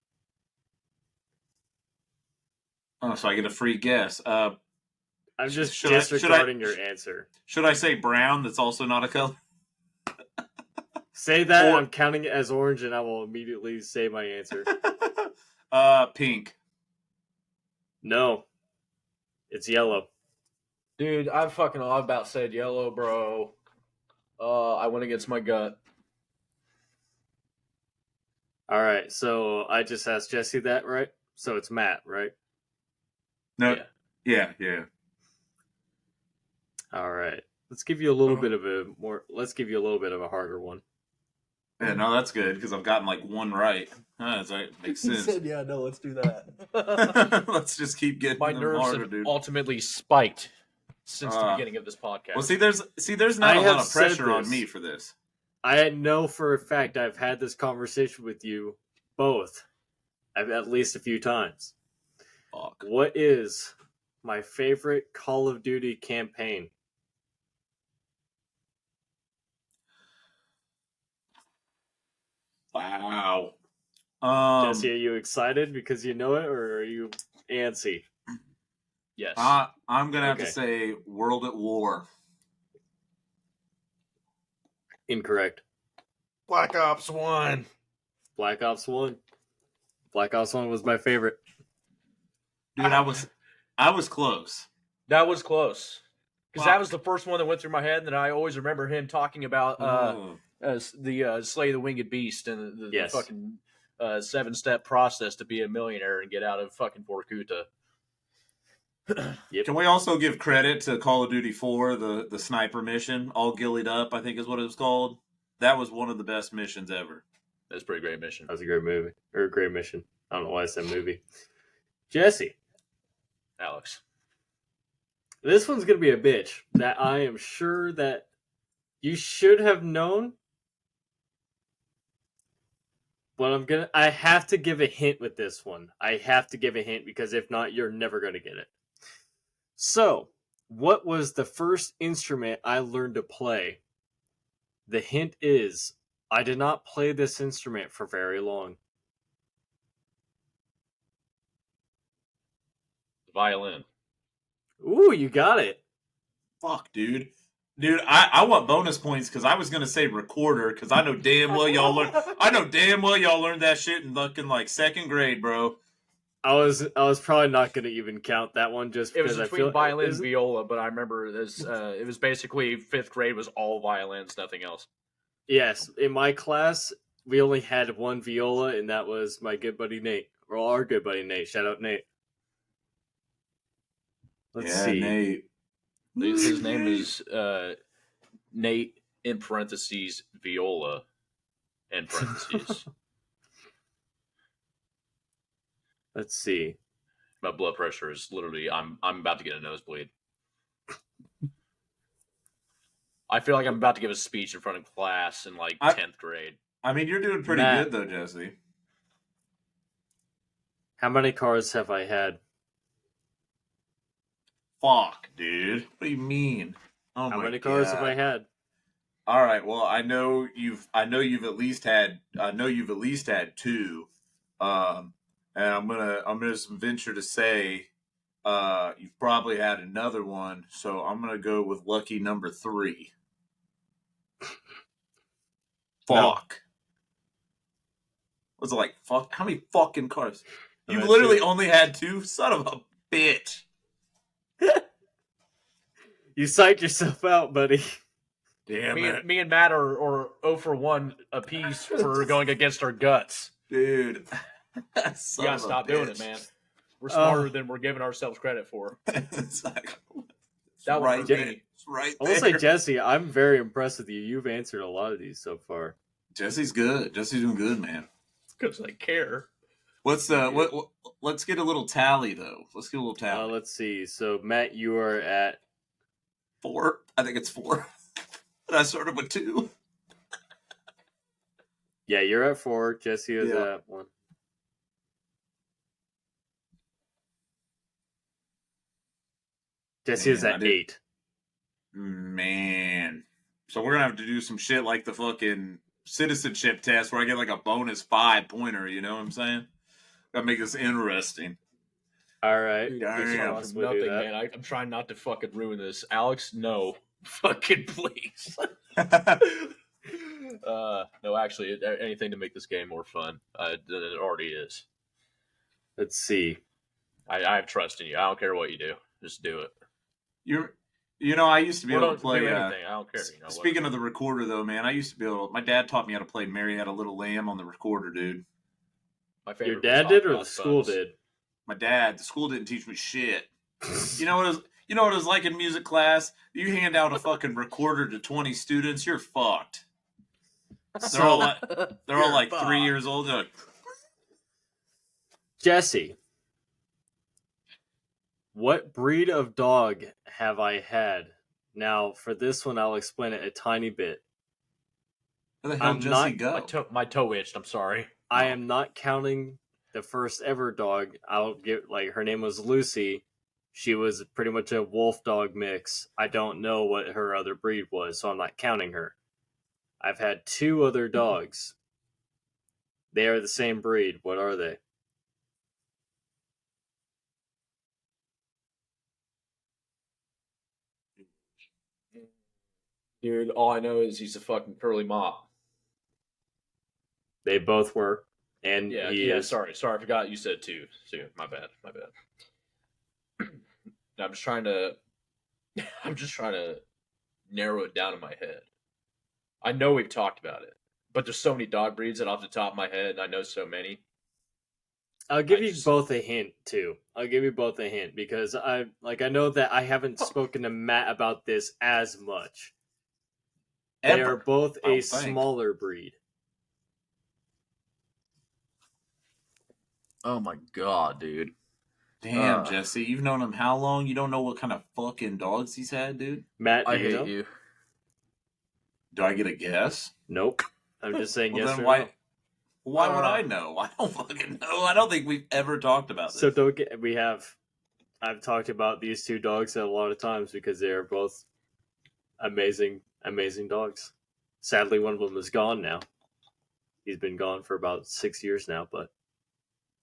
B: Oh, so I get a free guess.
A: I'm just
B: should I-
A: disregarding your answer.
B: Should I say brown? That's also not a color.
A: Say that, and I'm counting it as orange, and I will immediately say my answer.
B: Pink.
A: No. It's yellow.
C: Dude, I fucking about said yellow, bro. I went against my gut.
A: All right, so I just asked Jesse that, right? So it's Matt, right?
B: No.
C: Yeah.
B: Yeah.
A: All right. Let's give you a little bit of a harder one.
B: Yeah, no, that's good because I've gotten like one right. That makes sense.
C: "Yeah, no, let's do that."
B: Let's just keep getting
C: My
B: them
C: nerves
B: harder,
C: have
B: dude.
C: ultimately spiked since the beginning of this podcast.
B: Well, there's not
A: I
B: a
A: have
B: lot of
A: said
B: pressure on
A: this.
B: me for this.
A: I know for a fact I've had this conversation with you both at least a few times.
B: Fuck.
A: What is my favorite Call of Duty campaign?
B: Wow.
A: Jesse, are you excited because you know it, or are you antsy?
C: Yes.
B: I'm gonna have to
A: Okay.
B: say World at War.
A: Incorrect.
C: Black Ops 1.
A: Black Ops 1. Black Ops 1 was my favorite.
B: Dude, I was close.
C: That was close. Because
B: Fuck.
C: that was the first one that went through my head, and I always remember him talking about the Slay the Winged Beast and the
A: Yes.
C: fucking 7-step process to be a millionaire and get out of fucking Vorkuta.
A: Yep.
B: Can we also give credit to Call of Duty 4, the sniper mission, All Gillied Up, I think is what it was called? That was one of the best missions ever.
C: That's a pretty great mission.
A: That was a great movie. Or a great mission. I don't know why I said movie. Jesse.
C: Alex.
A: This one's going to be a bitch that I am sure that you should have known. But I have to give a hint with this one. I have to give a hint because if not, you're never going to get it. So, what was the first instrument I learned to play? The hint is, I did not play this instrument for very long.
C: Violin.
A: Ooh, you got it.
B: Fuck, dude. Dude, I want bonus points because I was gonna say recorder because I know damn well y'all learned. I know damn well y'all learned that shit in fucking like second grade, bro.
A: I was probably not going to even count that one just
C: It was
A: because I
C: between
A: feel
C: violin and viola, but I remember this. It was basically 5th grade was all violins, nothing else.
A: Yes, in my class we only had one viola, and that was my good buddy Nate, or our good buddy Nate. Shout out Nate. Let's see.
B: Nate.
C: His name is Nate in parentheses viola in parentheses.
A: Let's see.
C: My blood pressure is literally I'm about to get a nosebleed. I feel like I'm about to give a speech in front of class in like 10th grade.
B: I mean, you're doing pretty
A: Matt.
B: good though, Jesse.
A: How many cars have I had?
B: Fuck, dude. What do you mean? Oh
A: How
B: my
A: many cars
B: God.
A: have I had?
B: All right. Well, I know you've at least had 2. And I'm gonna venture to say you've probably had another one. So I'm gonna go with lucky number 3.
A: No.
B: Fuck. Was it like fuck? How many fucking cars?
A: I've
B: You've
A: had
B: literally
A: 2.
B: only had 2. Son of a bitch.
A: You psyched yourself out, buddy.
B: Damn it,
C: Me and Matt are 0 for 1 apiece for going against our guts.
B: dude.
C: You gotta stop doing it, man. We're smarter than we're giving ourselves credit for.
B: It's like,
C: That
B: right
C: one
B: there.
C: for me.
B: It's right
A: I
B: there.
A: will say, Jesse, I'm very impressed with you. You've answered a lot of these so far.
B: Jesse's good. Jesse's doing good, man.
C: Because I care.
B: What's what? Let's get a little tally though. Let's get a little tally.
A: Let's see. So, Matt, you are at
B: 4. I think it's 4. And I started with 2.
A: Yeah, you're at 4. Jesse is at 1. Jesse is at 8.
B: Man. So we're gonna have to do some shit like the fucking citizenship test where I get like a bonus 5-pointer, you know what I'm saying? Gotta make this interesting.
A: All right.
C: Dude,
B: Yeah,
C: this
B: yeah.
C: is nothing, man. I'm trying not to fucking ruin this. Alex, no. Fucking please. No, actually, anything to make this game more fun than it already is.
A: Let's see.
C: I have trust in you. I don't care what you do. Just do it.
B: I used to be able to play
C: do anything. I don't care.
B: Speaking of the recorder, though, man, I used to be able. My dad taught me how to play "Mary Had a Little Lamb" on the recorder, dude.
C: My favorite
A: Your dad did, or the school did?
B: My dad. The school didn't teach me shit. You know what it was like in music class? You hand out a fucking recorder to 20 students, you're fucked. They're all like 3 years old. They're like,
A: Jesse, what breed of dog have I had? Now, for this one, I'll explain it a tiny bit.
B: where the hell did Jesse go?
C: My toe itched. I'm sorry.
A: I am not counting the first ever dog. I'll get her name was Lucy. She was pretty much a wolf dog mix. I don't know what her other breed was, so I'm not counting her. I've had 2 other dogs. They are the same breed. What are they?
C: Dude, all I know is he's a fucking curly mop.
A: They both were. And he is.
C: Sorry, I forgot you said 2. So my bad. I'm just trying to narrow it down in my head. I know we've talked about it, but there's so many dog breeds that off the top of my head, I know so many.
A: I'll give you both a hint too. I'll give you both a hint because I know that I haven't spoken to Matt about this as much. They are both a smaller breed.
C: Oh my god, dude.
B: Damn, Jesse, you've known him how long? You don't know what kind of fucking dogs he's had, dude?
A: Matt, do
C: I
A: you
C: hate
A: know?
C: you.
B: Do I get a guess?
A: Nope. I'm just saying
B: Well,
A: yes
B: then
A: or
B: why?
A: no.
B: Why would I know? I don't fucking know. I don't think we've ever talked about this.
A: So don't get. I've talked about these two dogs a lot of times because they are both amazing dogs. Sadly, one of them is gone now. He's been gone for about 6 years now, but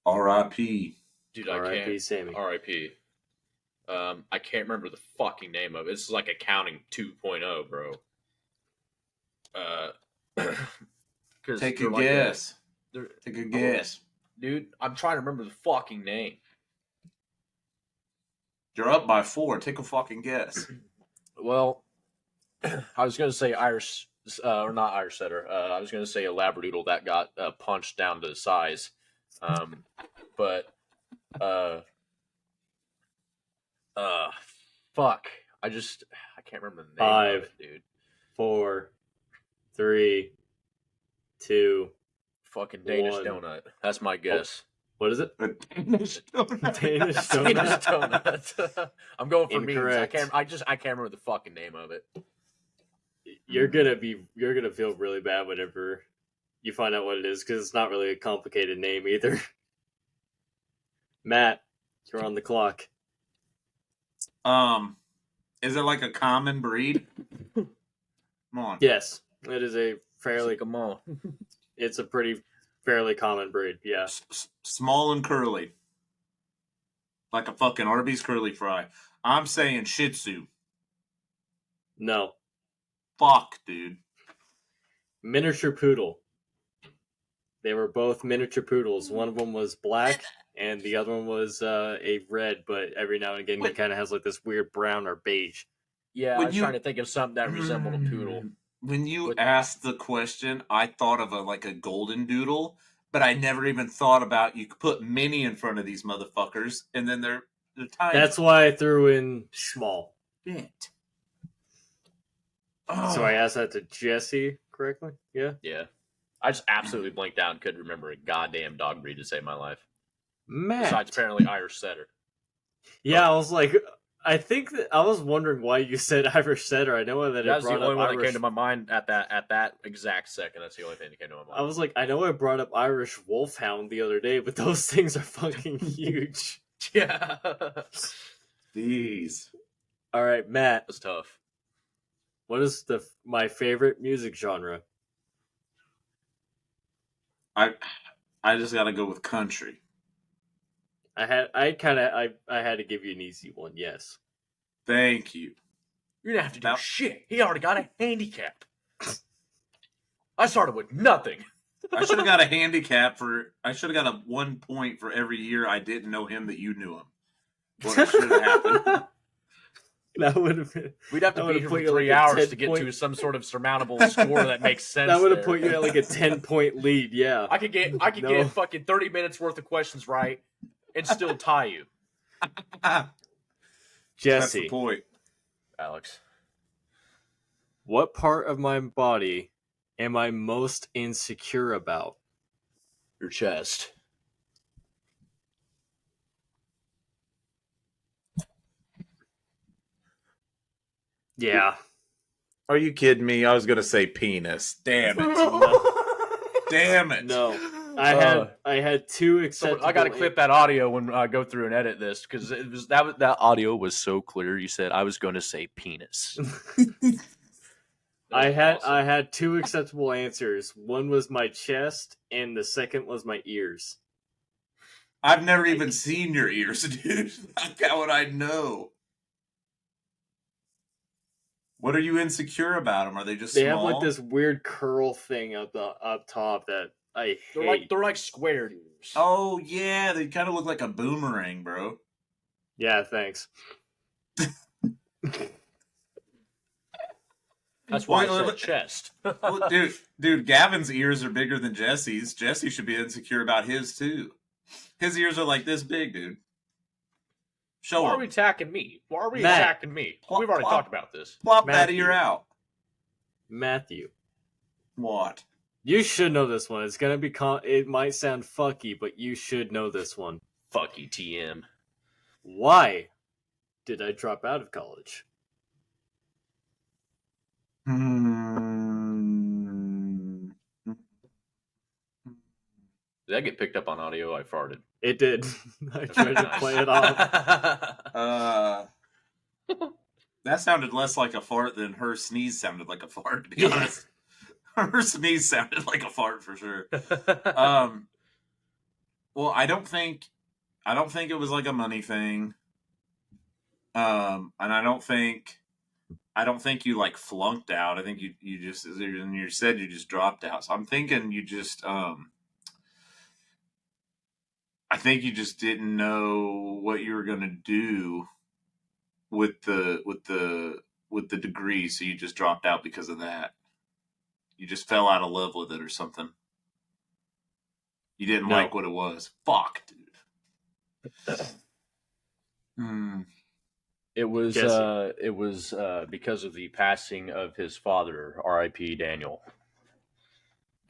B: R.I.P.
C: Dude,
A: R.I.P. Sammy.
C: R.I.P. I can't remember the fucking name of it. It's like accounting 2.0, bro.
B: Take a guess. Take a guess.
C: Dude, I'm trying to remember the fucking name.
B: You're up by 4. Take a fucking guess.
C: Well, I was going to say Irish, or not Irish setter. I was going to say a Labradoodle that got punched down to size. But, fuck. I can't remember the name of it, dude.
A: 4, 3, 2.
C: Fucking Danish
A: 1.
C: donut. That's my guess.
A: What is it?
B: Danish donut.
A: Danish
C: Danish
A: donut.
C: donut. I'm going for
A: Incorrect.
C: memes. I can't remember the fucking name of it.
A: You're gonna feel really bad whenever you find out what it is because it's not really a complicated name either. Matt, you're on the clock.
B: Is it like a common breed? Come on.
A: Yes, it is a fairly.
C: Come on.
A: It's a pretty fairly common breed. Yeah.
B: Small and curly, like a fucking Arby's curly fry. I'm saying Shih Tzu.
A: No.
B: Fuck, dude.
A: Miniature poodle. They were both miniature poodles. One of them was black, and the other one was a red. But every now and again, he kind of has like this weird brown or beige.
C: Yeah, I was trying to think of something that resembled a poodle.
B: When you asked the question, I thought of a golden doodle, but I never even thought about you could put mini in front of these motherfuckers, and then they're tiny.
A: That's why I threw in small.
B: Bit.
A: So I asked that to Jesse correctly? Yeah?
C: Yeah. I just absolutely blanked out and couldn't remember a goddamn dog breed to save my life.
A: Matt.
C: Besides apparently Irish setter.
A: Yeah, I was like, I think that I was wondering why you said Irish setter. I know that
C: That's
A: it
C: the
A: brought
C: only
A: up
C: one
A: Irish.
C: that came to my mind at that exact second. That's the only thing that came to my mind.
A: I was like, I know I brought up Irish wolfhound the other day, but those things are fucking huge.
C: Yeah.
B: These.
A: All right, Matt.
C: That's tough.
A: What is my favorite music genre?
B: I just gotta go with country.
A: I had to give you an easy one. Yes.
B: Thank you.
C: You didn't have to do shit. He already got a handicap. I started with nothing.
B: I should have got a handicap I should have got a 1 point for every year I didn't know him that you knew him. What should have happened?
A: That would have been.
C: We'd have to be here for 3 hours to get to some sort of surmountable score that makes sense.
A: That would have put you at like a 10-point lead. Yeah,
C: I could get fucking 30 minutes worth of questions right and still tie you.
A: Jesse,
B: that's the point.
C: Alex,
A: what part of my body am I most insecure about?
C: your chest.
A: Yeah.
D: Are you kidding me? I was going to say penis.
B: Damn it. Damn it.
A: No. I had two acceptable.
C: I got to clip that audio when I go through and edit this because that audio was so clear. You said I was going to say penis.
A: I had two acceptable answers. One was my chest, and the second was my ears.
B: I've never even seen your ears, dude. How would I know? What are you insecure about them? Are they just
A: They
B: small?
A: have like this weird curl thing up top that I hate.
C: They're like squared ears.
B: Oh yeah, they kind of look like a boomerang, bro.
A: Yeah, thanks.
C: That's why I said chest.
B: Well, dude, Gavin's ears are bigger than Jesse's. Jesse should be insecure about his too. His ears are like this big, dude. Show
C: Why are
B: him.
C: we attacking me? Why are we
A: Matt.
C: attacking me?
B: Plop,
C: We've already
B: plop.
C: talked about this.
B: Plop that
A: Matthew.
B: ear out.
A: Matthew,
B: What?
A: you should know this one. It's gonna be it might sound fucky, but you should know this one.
C: Fuck you, TM.
A: Why did I drop out of college?
C: Did that get picked up on audio? I farted.
A: It did. I tried to play it off.
B: That sounded less like a fart than her sneeze sounded like a fart, to be honest. Her sneeze sounded like a fart for sure. Well, I don't think it was like a money thing. And I don't think you like flunked out. I think you just, and you said you just dropped out. So I'm thinking you just I think you just didn't know what you were going to do with the degree, so you just dropped out because of that. You just fell out of love with it or something. You didn't like what it was. Fuck, dude.
C: It was because of the passing of his father, R.I.P. Daniel.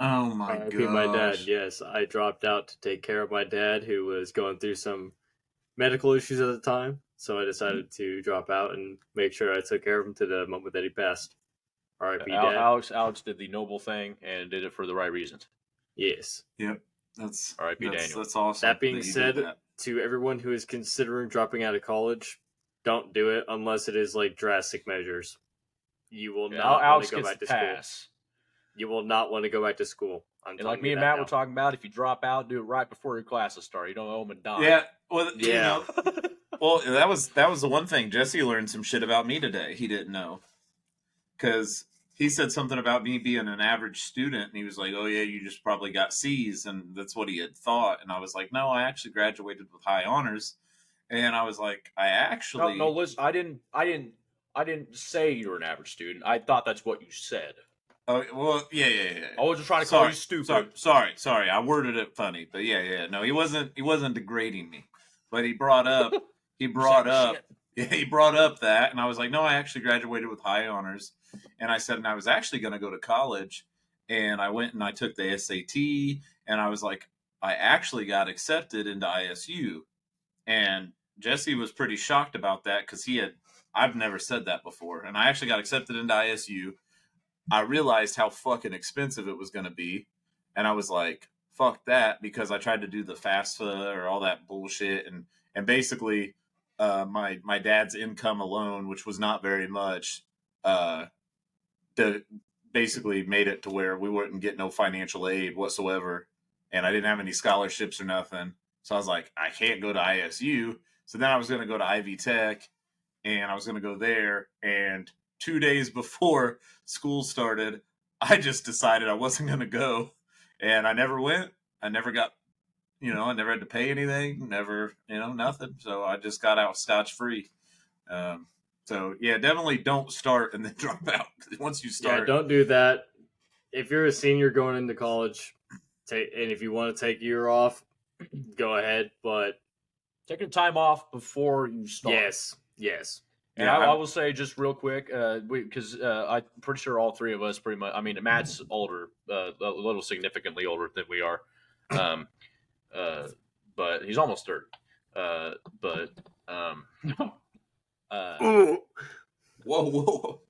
B: Oh my god.
A: R.I.P. my dad. Yes, I dropped out to take care of my dad, who was going through some medical issues at the time. So I decided to drop out and make sure I took care of him to the moment that he passed. R.I.P. Dad.
C: Alex did the noble thing and did it for the right reasons.
A: Yes.
B: Yep. That's
C: R.I.P. Daniel.
B: That's awesome.
A: That being said, to everyone who is considering dropping out of college, don't do it unless it is like drastic measures. You will not want to go back to school. You will not want to go back to school.
C: And like me and Matt were talking about, if you drop out, do it right before your classes start. You don't owe them a dime.
B: Yeah. Well,
A: yeah.
B: You know, well, that was the one thing. Jesse learned some shit about me today. He didn't know, because he said something about me being an average student, and he was like, "Oh yeah, you just probably got C's," and that's what he had thought. And I was like, "No, I actually graduated with high honors." And I was like, "I actually
C: no, listen, I didn't say you were an average student. I thought that's what you said.
B: Oh well, yeah.
C: I wasn't trying to call you stupid.
B: Sorry. I worded it funny, but yeah. No, he wasn't degrading me, but he brought up that, and I was like, no, I actually graduated with high honors, and I said, and I was actually going to go to college, and I went and I took the SAT, and I was like, I actually got accepted into ISU, and Jesse was pretty shocked about that because I've never said that before, and I actually got accepted into ISU. I realized how fucking expensive it was going to be. And I was like, fuck that, because I tried to do the FAFSA or all that bullshit. And basically, my dad's income alone, which was not very much, basically made it to where we wouldn't get no financial aid whatsoever. And I didn't have any scholarships or nothing. So I was like, I can't go to ISU. So then I was going to go to Ivy Tech, and I was going to go there. And 2 days before school started, I just decided I wasn't going to go, and I never went. I never got, I never had to pay anything, never, nothing. So I just got out scotch free. So yeah, definitely don't start and then drop out. Once you start,
A: don't do that. If you're a senior going into college, and if you want to take a year off, go ahead. But
C: taking time off before you start.
A: Yes.
C: And yeah, I will say just real quick, because I'm pretty sure all three of us pretty much. I mean, Matt's older, a little significantly older than we are, but he's almost 30.
B: Whoa!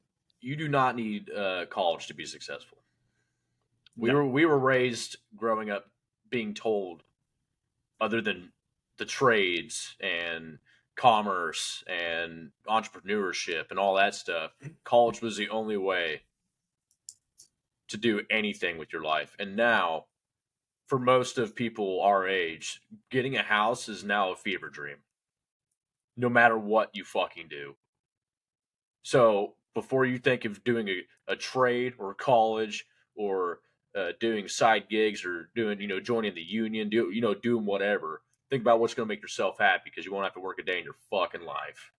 C: You do not need college to be successful. We were raised growing up being told, other than the trades and commerce and entrepreneurship and all that stuff, college was the only way to do anything with your life. And now, for most of people our age, getting a house is now a fever dream, no matter what you fucking do. So before you think of doing a trade or college or doing side gigs or doing, joining the union, doing whatever, think about what's going to make yourself happy, because you won't have to work a day in your fucking life.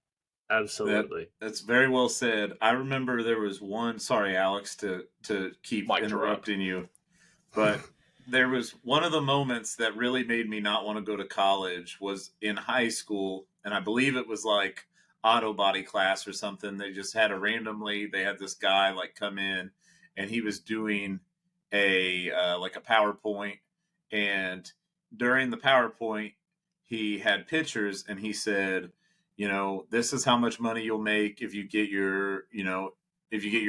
A: Absolutely.
B: That's very well said. I remember there was one. Sorry, Alex, to keep interrupting you, but there was one of the moments that really made me not want to go to college was in high school, and I believe it was like auto body class or something. They just had they had this guy like come in, and he was doing a like a PowerPoint, and during the PowerPoint, he had pictures, and he said, this is how much money you'll make if you get your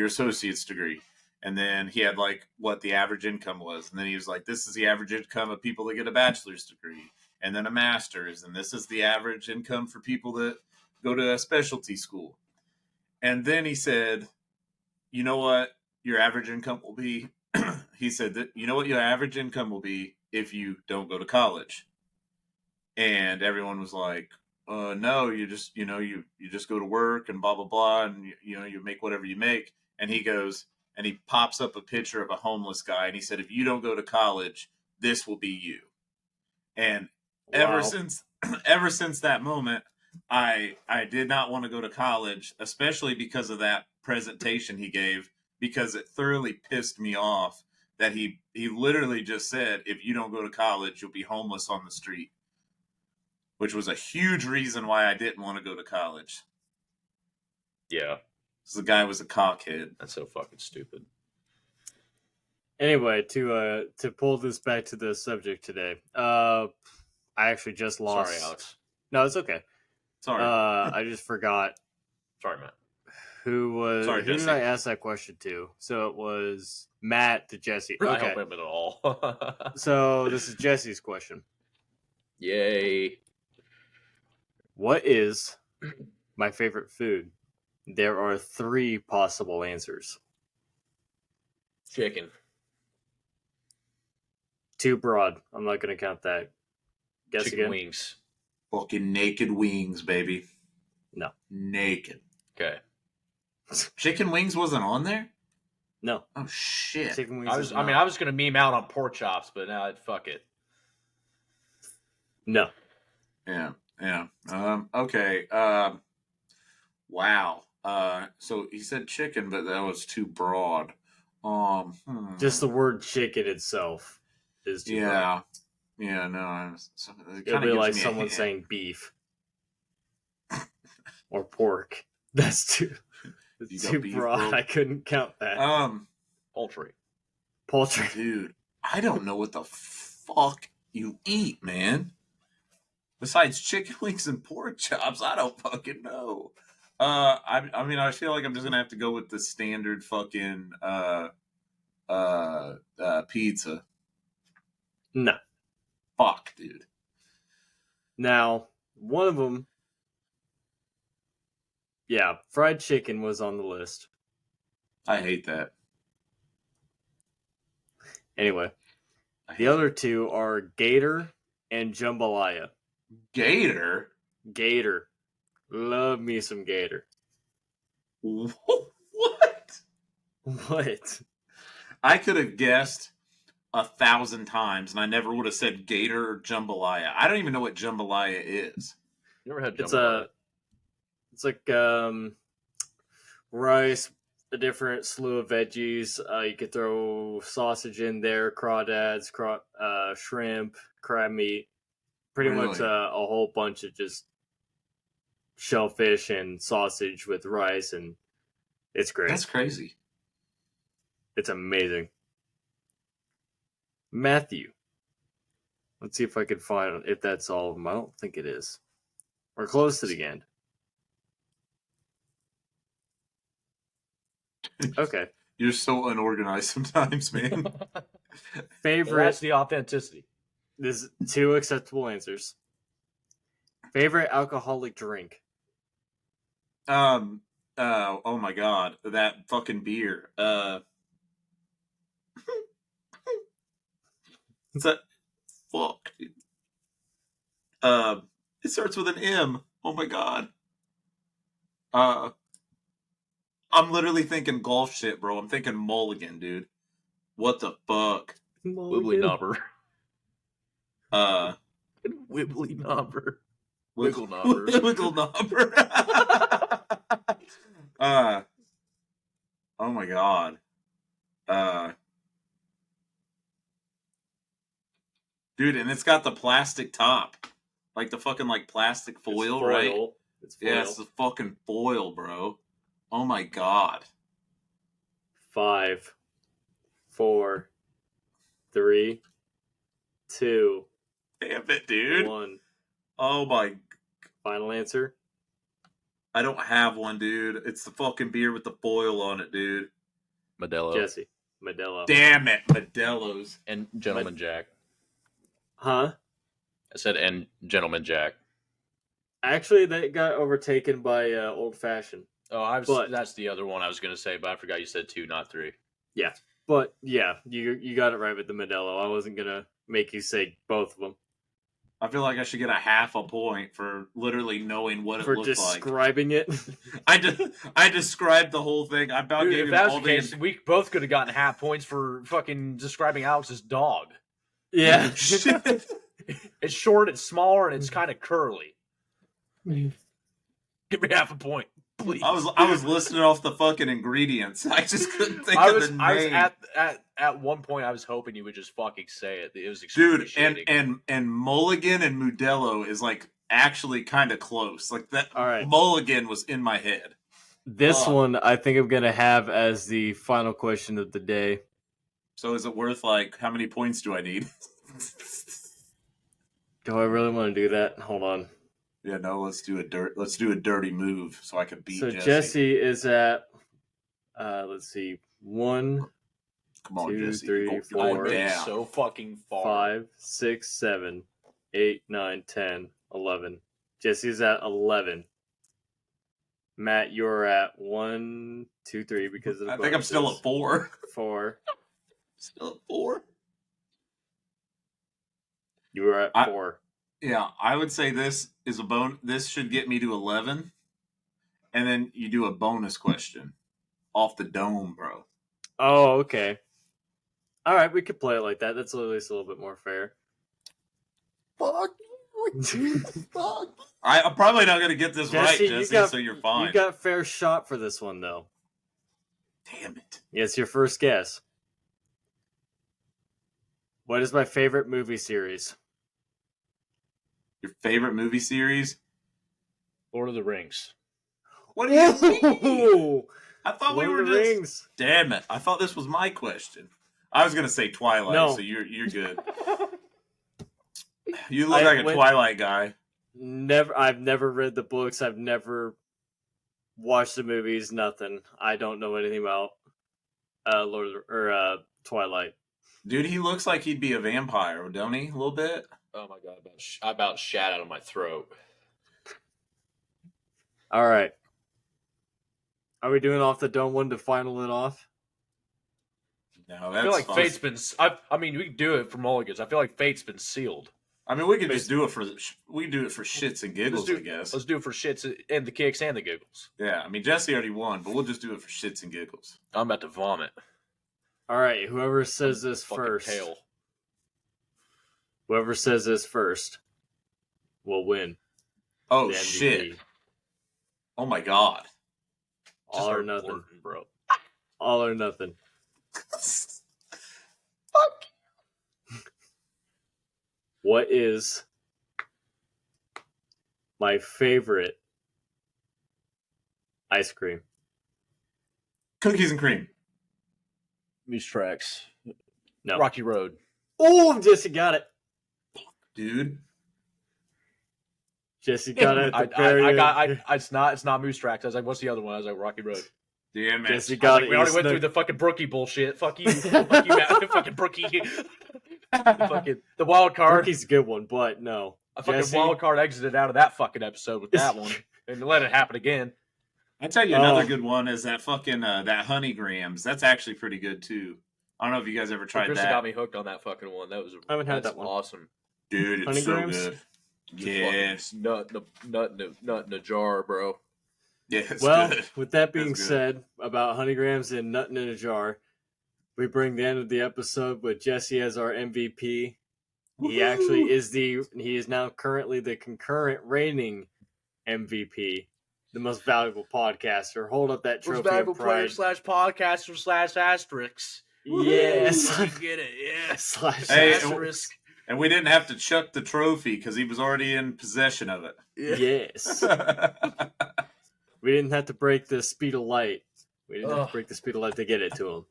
B: associate's degree. And then he had like what the average income was. And then he was like, this is the average income of people that get a bachelor's degree and then a master's. And this is the average income for people that go to a specialty school. And then he said, you know what your average income will be? He said that, you know what your average income will be if you don't go to college. And everyone was like, no, you just, you just go to work and blah, blah, blah. And, you make whatever you make. And he goes, and he pops up a picture of a homeless guy, and he said, if you don't go to college, this will be you. And ever since that moment, I did not want to go to college, especially because of that presentation he gave, because it thoroughly pissed me off that he literally just said, if you don't go to college, you'll be homeless on the street, which was a huge reason why I didn't want to go to college.
C: Yeah.
B: The guy was a cockhead.
C: That's so fucking stupid.
A: Anyway, to pull this back to the subject today, I actually just lost.
C: Sorry, Alex.
A: No, it's okay.
B: Sorry.
A: I just forgot.
C: Sorry, Matt.
A: Who did I ask that question to? So it was Matt to Jesse.
C: I
A: Okay.
C: don't blame him at all.
A: So this is Jesse's question.
C: Yay.
A: What is my favorite food? There are 3 possible answers.
C: Chicken.
A: Too broad. I'm not going to count that. Guess
C: Chicken
A: again.
C: wings.
B: Fucking naked wings, baby.
A: No.
B: Naked.
C: Okay.
B: Chicken wings wasn't on there?
A: No.
B: Oh, shit.
A: Chicken wings.
C: I was going to meme out on pork chops, but now fuck it.
A: No.
B: Yeah. Okay. Wow. So he said chicken, but that was too broad.
A: Just the word chicken itself is too broad.
B: Yeah, no.
A: It would be like someone saying beef or pork. That's too
B: beef,
A: broad.
B: bro?
A: I couldn't count that.
C: Poultry.
B: Dude, I don't know what the fuck you eat, man. Besides chicken wings and pork chops, I don't fucking know. I mean, I feel like I'm just gonna have to go with the standard fucking pizza.
A: No.
B: Fuck, dude.
A: Now, one of them, yeah, fried chicken was on the list.
B: I hate that.
A: Anyway, the other 2 are gator and jambalaya.
B: Gator?
A: Gator. Love me some gator.
B: What?
A: What?
B: I could have guessed 1,000 times, and I never would have said gator or jambalaya. I don't even know what jambalaya is.
C: You ever had jambalaya?
A: It's like rice, a different slew of veggies. You could throw sausage in there, crawdads, shrimp, crab meat. Pretty much a whole bunch of just shellfish and sausage with rice, and it's great.
B: That's crazy.
A: It's amazing. Matthew. Let's see if I can find if that's all of them. I don't think it is. We're close to the end. Okay.
B: You're so unorganized sometimes, man.
A: Favorite.
C: That's the authenticity.
A: There's 2 acceptable answers. Favorite alcoholic drink.
B: Oh my god, that fucking beer. What's that? Fuck, dude. It starts with an M. Oh my god. I'm literally thinking golf shit, bro. I'm thinking Mulligan, dude. What the fuck?
C: Wibbly knobber. Wibbly knobber. Wiggle knobbers.
B: Wiggle knobber. Oh my god. Dude, and it's got the plastic top. Like the fucking plastic foil, right?
A: It's foil.
B: Yeah, it's the fucking foil, bro. Oh my god.
A: 5, 4, 3, 2,
B: Damn it, dude.
A: 1.
B: Oh my.
A: Final answer?
B: I don't have one, dude. It's the fucking beer with the foil on it, dude.
C: Modelo.
A: Jesse. Modelo.
B: Damn it, Modelo's.
C: And Gentleman Jack.
A: Huh?
C: I said, and Gentleman Jack.
A: Actually, that got overtaken by Old Fashioned.
C: Oh, that's the other one I was going to say, but I forgot you said 2, not 3.
A: Yeah. But, yeah, you got it right with the Modelo. I wasn't going to make you say both of them.
B: I feel like I should get a half a point for literally knowing what
A: For
B: it looks like.
A: describing it.
B: I described the whole thing. I about
C: Dude,
B: gave
C: if
B: him
C: that was
B: all
C: the case, we both could have gotten half points for fucking describing Alex's dog.
A: Yeah.
B: Shit.
C: It's short, it's smaller, and it's kind of curly. Give me half a point, please.
B: I was listing off the fucking ingredients. I just couldn't think of the name.
C: I was at one point I was hoping you would just fucking say it. It was
B: Dude,
C: excruciating.
B: and Mulligan and Modelo is actually kind of close. Like that.
A: All right.
B: Mulligan was in my head.
A: This one I think I'm going to have as the final question of the day.
B: So is it worth how many points do I need?
A: Do I really want to do that? Hold on.
B: Yeah, no. Let's do a dirty move so I can beat
A: So
B: Jesse.
A: Jesse is at, let's see, 1,
B: Come on,
A: 2,
B: Jesse.
A: 3,
B: Go
A: 4,
B: down.
C: so fucking far.
A: 5, 6, 7, 8, 9, 10, 11. Jesse's at 11. Matt, you're at 1, 2, 3 because of the
B: I think I'm still
A: bonuses.
B: at 4.
A: 4.
B: Still at 4.
A: You were at 4.
B: Yeah, I would say this is a bone. This should get me to 11, and then you do a bonus question off the dome, bro.
A: Oh, okay. All right, we could play it like that. That's at least a little bit more fair.
B: Fuck you. Fuck. I'm probably not gonna get this right, Jesse. So you're fine.
A: You got fair shot for this one, though.
B: Damn it.
A: Yeah, it's your first guess. What is my favorite movie series?
B: Your favorite movie series?
C: Lord of the Rings.
B: What do you mean?
A: Ooh,
B: I thought we
A: Lord
B: were
A: of the
B: just.
A: Rings.
B: Damn it! I thought this was my question. I was gonna say Twilight,
A: No.
B: so you're good. You look like a Twilight guy.
A: I've never read the books. I've never watched the movies. Nothing. I don't know anything about Twilight.
B: Dude, he looks like he'd be a vampire, don't he? A little bit.
C: Oh my god, I about shat out of my throat.
A: All right. Are we doing off the dome one to final it off?
B: No, that's
C: I feel like
B: fun.
C: fate's been. I mean, we can do it for mulligans. I feel like fate's been sealed.
B: I mean, we could just do it for shits and giggles, I guess.
C: Let's do it for shits and the kicks and the giggles.
B: Yeah, I mean, Jesse already won, but we'll just do it for shits and giggles.
C: I'm about to vomit.
A: All right. Whoever says this
C: Fucking
A: first.
C: Pale.
A: Whoever says this first will win.
B: Oh
A: the
B: shit!
A: MVP.
B: Oh my god!
A: All or nothing,
C: important, bro.
A: All or nothing.
B: Fuck.
A: What is my favorite ice cream?
B: Cookies and cream.
C: Moose Tracks.
A: No.
C: Rocky Road.
A: Oh, Jesse got it.
B: Dude.
A: Jesse got it. At the very end.
C: It's not Moose Tracks. I was like, what's the other one? I was like, Rocky Road.
B: Damn it.
A: Jesse got it.
C: We already went through the fucking Brookie bullshit. Fuck you. Fuck you, Matt. Fucking Brookie. The wild card.
A: Brookie's a good one, but no.
C: I fucking
A: Jesse?
C: wild card exited out of that fucking episode with that one. And let it happen again.
B: I tell you another good one is that fucking that honey grams. That's actually pretty good too. I don't know if you guys ever tried
C: Chris
B: that.
C: got me hooked on that fucking one. That was
A: I haven't had that one.
C: Awesome.
B: Dude, it's
A: Honey
B: so
A: grams?
B: good.
C: Just
B: Yes.
C: fucking nut in a jar, bro.
B: Yeah, it's
A: Well,
B: good.
A: with that being
B: That's good.
A: said about honey grams and nutting in a jar, we bring the end of the episode with Jesse as our MVP. He actually is he is now currently the concurrent reigning MVP, the most valuable podcaster. Hold up that trophy of pride.
C: /podcaster/asterisk.
A: Yes.
C: You get it, yeah.
A: Slash
B: Hey,
A: asterisk.
B: And we didn't have to chuck the trophy because he was already in possession of it.
A: Yes. We didn't have to break the speed of light. We didn't have to break the speed of light to get it to him.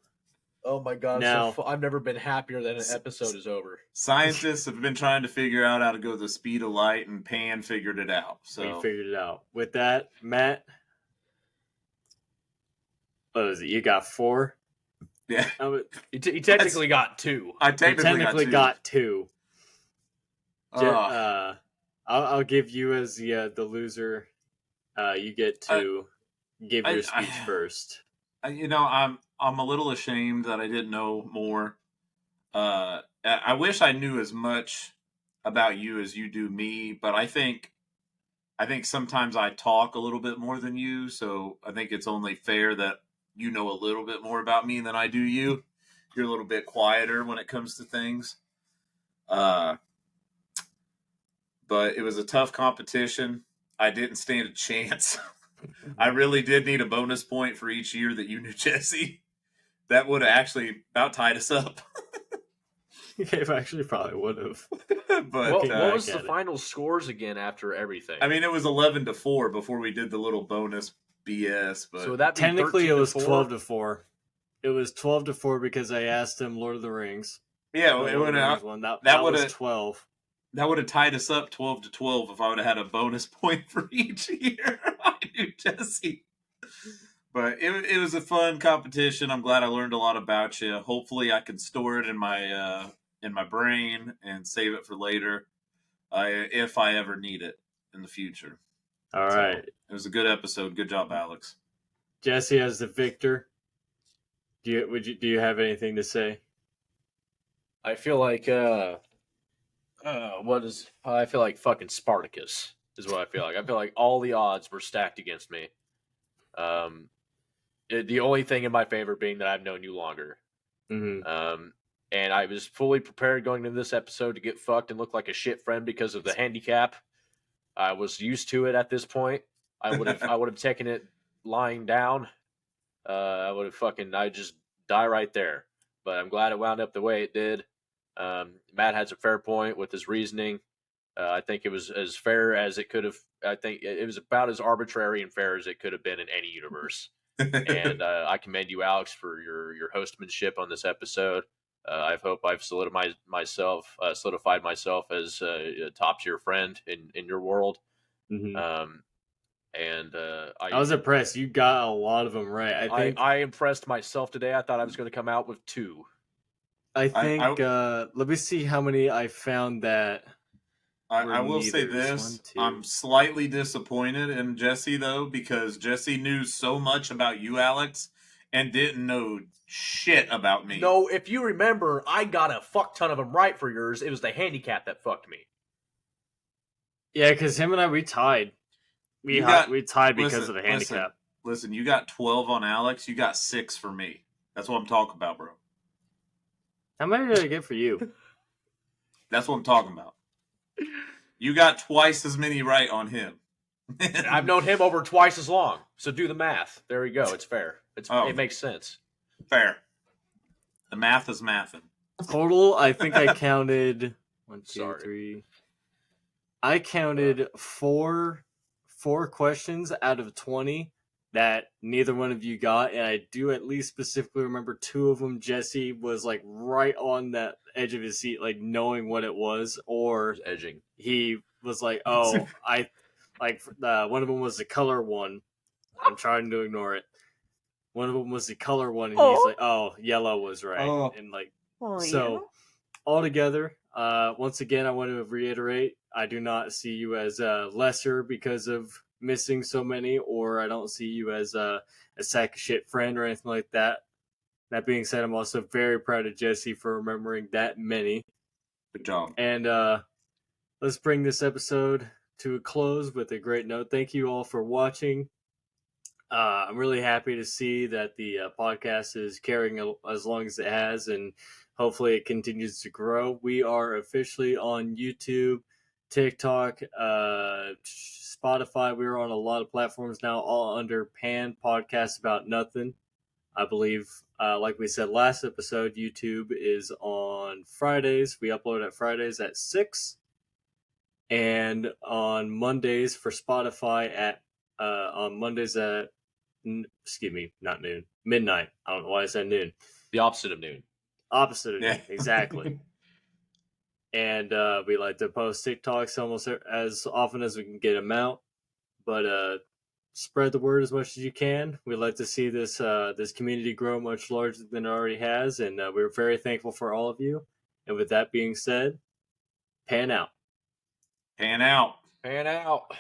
C: Oh my god!
A: Now-
C: I've never been happier than an episode is over.
B: Scientists have been trying to figure out how to go the speed of light, and P.A.N. figured it out. So
A: We figured it out. With that, Matt, what was it? You got 4?
B: yeah,
C: He technically got 2.
B: I
A: You
B: technically,
A: got 2.
B: Oh.
A: I'll give you as the loser. You get to give your speech first.
B: I'm a little ashamed that I didn't know more. I wish I knew as much about you as you do me, but I think sometimes I talk a little bit more than you, so I think it's only fair that you know a little bit more about me than I do you. You're a little bit quieter when it comes to things. But it was a tough competition. I didn't stand a chance. I really did need a bonus point for each year that you knew Jesse. That would have actually about tied us up.
A: It actually probably would have.
B: But
C: What was the
A: get it.
C: final scores again after everything?
B: I mean, it was 11-4 before we did the little bonus BS. But
C: so would that be
A: Technically, it was
C: 13-4?
A: 12-4. It was 12-4 because I asked him Lord of the Rings.
B: yeah,
A: The
B: it
A: Lord
B: would
A: of the Rings
B: have
A: one.
B: that
A: That
B: would've-
A: was 12.
B: that would have tied us up 12-12 if I would have had a bonus point for each year. I knew Jesse. But it was a fun competition. I'm glad I learned a lot about you. Hopefully, I can store it in my brain and save it for later, if I ever need it in the future.
A: All
B: So,
A: right.
B: it was a good episode. Good job, Alex.
A: Jesse as the victor. Do you have anything to say?
C: I feel like I feel like fucking Spartacus is what I feel like. I feel like all the odds were stacked against me. The only thing in my favor being that I've known you longer.
A: Mm-hmm.
C: And I was fully prepared going into this episode to get fucked and look like a shit friend because of the handicap. I was used to it at this point. I would have taken it lying down. I'd just die right there. But I'm glad it wound up the way it did. Matt has a fair point with his reasoning. I think it was as fair as it could have. I think it was about as arbitrary and fair as it could have been in any universe. And I commend you, Alex, for your hostmanship on this episode. I hope I've solidified myself as a top tier friend in your world.
A: Mm-hmm.
C: I
A: I was impressed. You got a lot of them right. I think.
C: I impressed myself today. I thought I was going to come out with 2.
A: I think. Let me see how many I found that.
B: I will say
A: neithers.
B: this.
A: 1, 2.
B: I'm slightly disappointed in Jesse, though, because Jesse knew so much about you, Alex, and didn't know shit about me.
C: No, if you remember, I got a fuck ton of them right for yours. It was the handicap that fucked me.
A: Yeah, because him and I we tied. We tied because of the handicap.
B: Listen, you got 12 on Alex. You got 6 for me. That's what I'm talking about, bro.
A: How many did I get for you?
B: That's what I'm talking about. You got twice as many right on him.
C: I've known him over twice as long, so do the math. There we go. It's fair. It makes sense.
B: Fair. The math is mathin'.
A: Total, I think I counted 1, 2,
C: Sorry.
A: 3. I counted four questions out of 20 that neither one of you got, and I do at least specifically remember 2 of them. Jesse was like right on that edge of his seat, like knowing what it was, or
C: Edging.
A: he was like, "Oh, I like." One of them was the color one. I'm trying to ignore it. One of them was the color one, and he's like, "Oh, yellow was right," and like so. Altogether, once again, I want to reiterate: I do not see you as lesser because of missing so many, or I don't see you as a sack of shit friend or anything like that. That being said, I'm also very proud of Jesse for remembering that many.
B: Good job.
A: And let's bring this episode to a close with a great note. Thank you all for watching. I'm really happy to see that the podcast is carrying as long as it has, and hopefully it continues to grow. We are officially on YouTube, TikTok, Spotify. We're on a lot of platforms now, all under P.A.N. Podcast About Nothing. I believe, like we said last episode, YouTube is on Fridays. We upload at Fridays at 6, and on Mondays for Spotify at on Mondays at excuse me, not noon, midnight. I don't know why I said noon.
C: The opposite of noon.
A: Opposite of
B: Yeah.
A: noon, exactly. And we like to post TikToks almost as often as we can get them out. But spread the word as much as you can. We'd like to see this community grow much larger than it already has, and we're very thankful for all of you. And with that being said, pan out.
B: Pan out.
C: Pan out.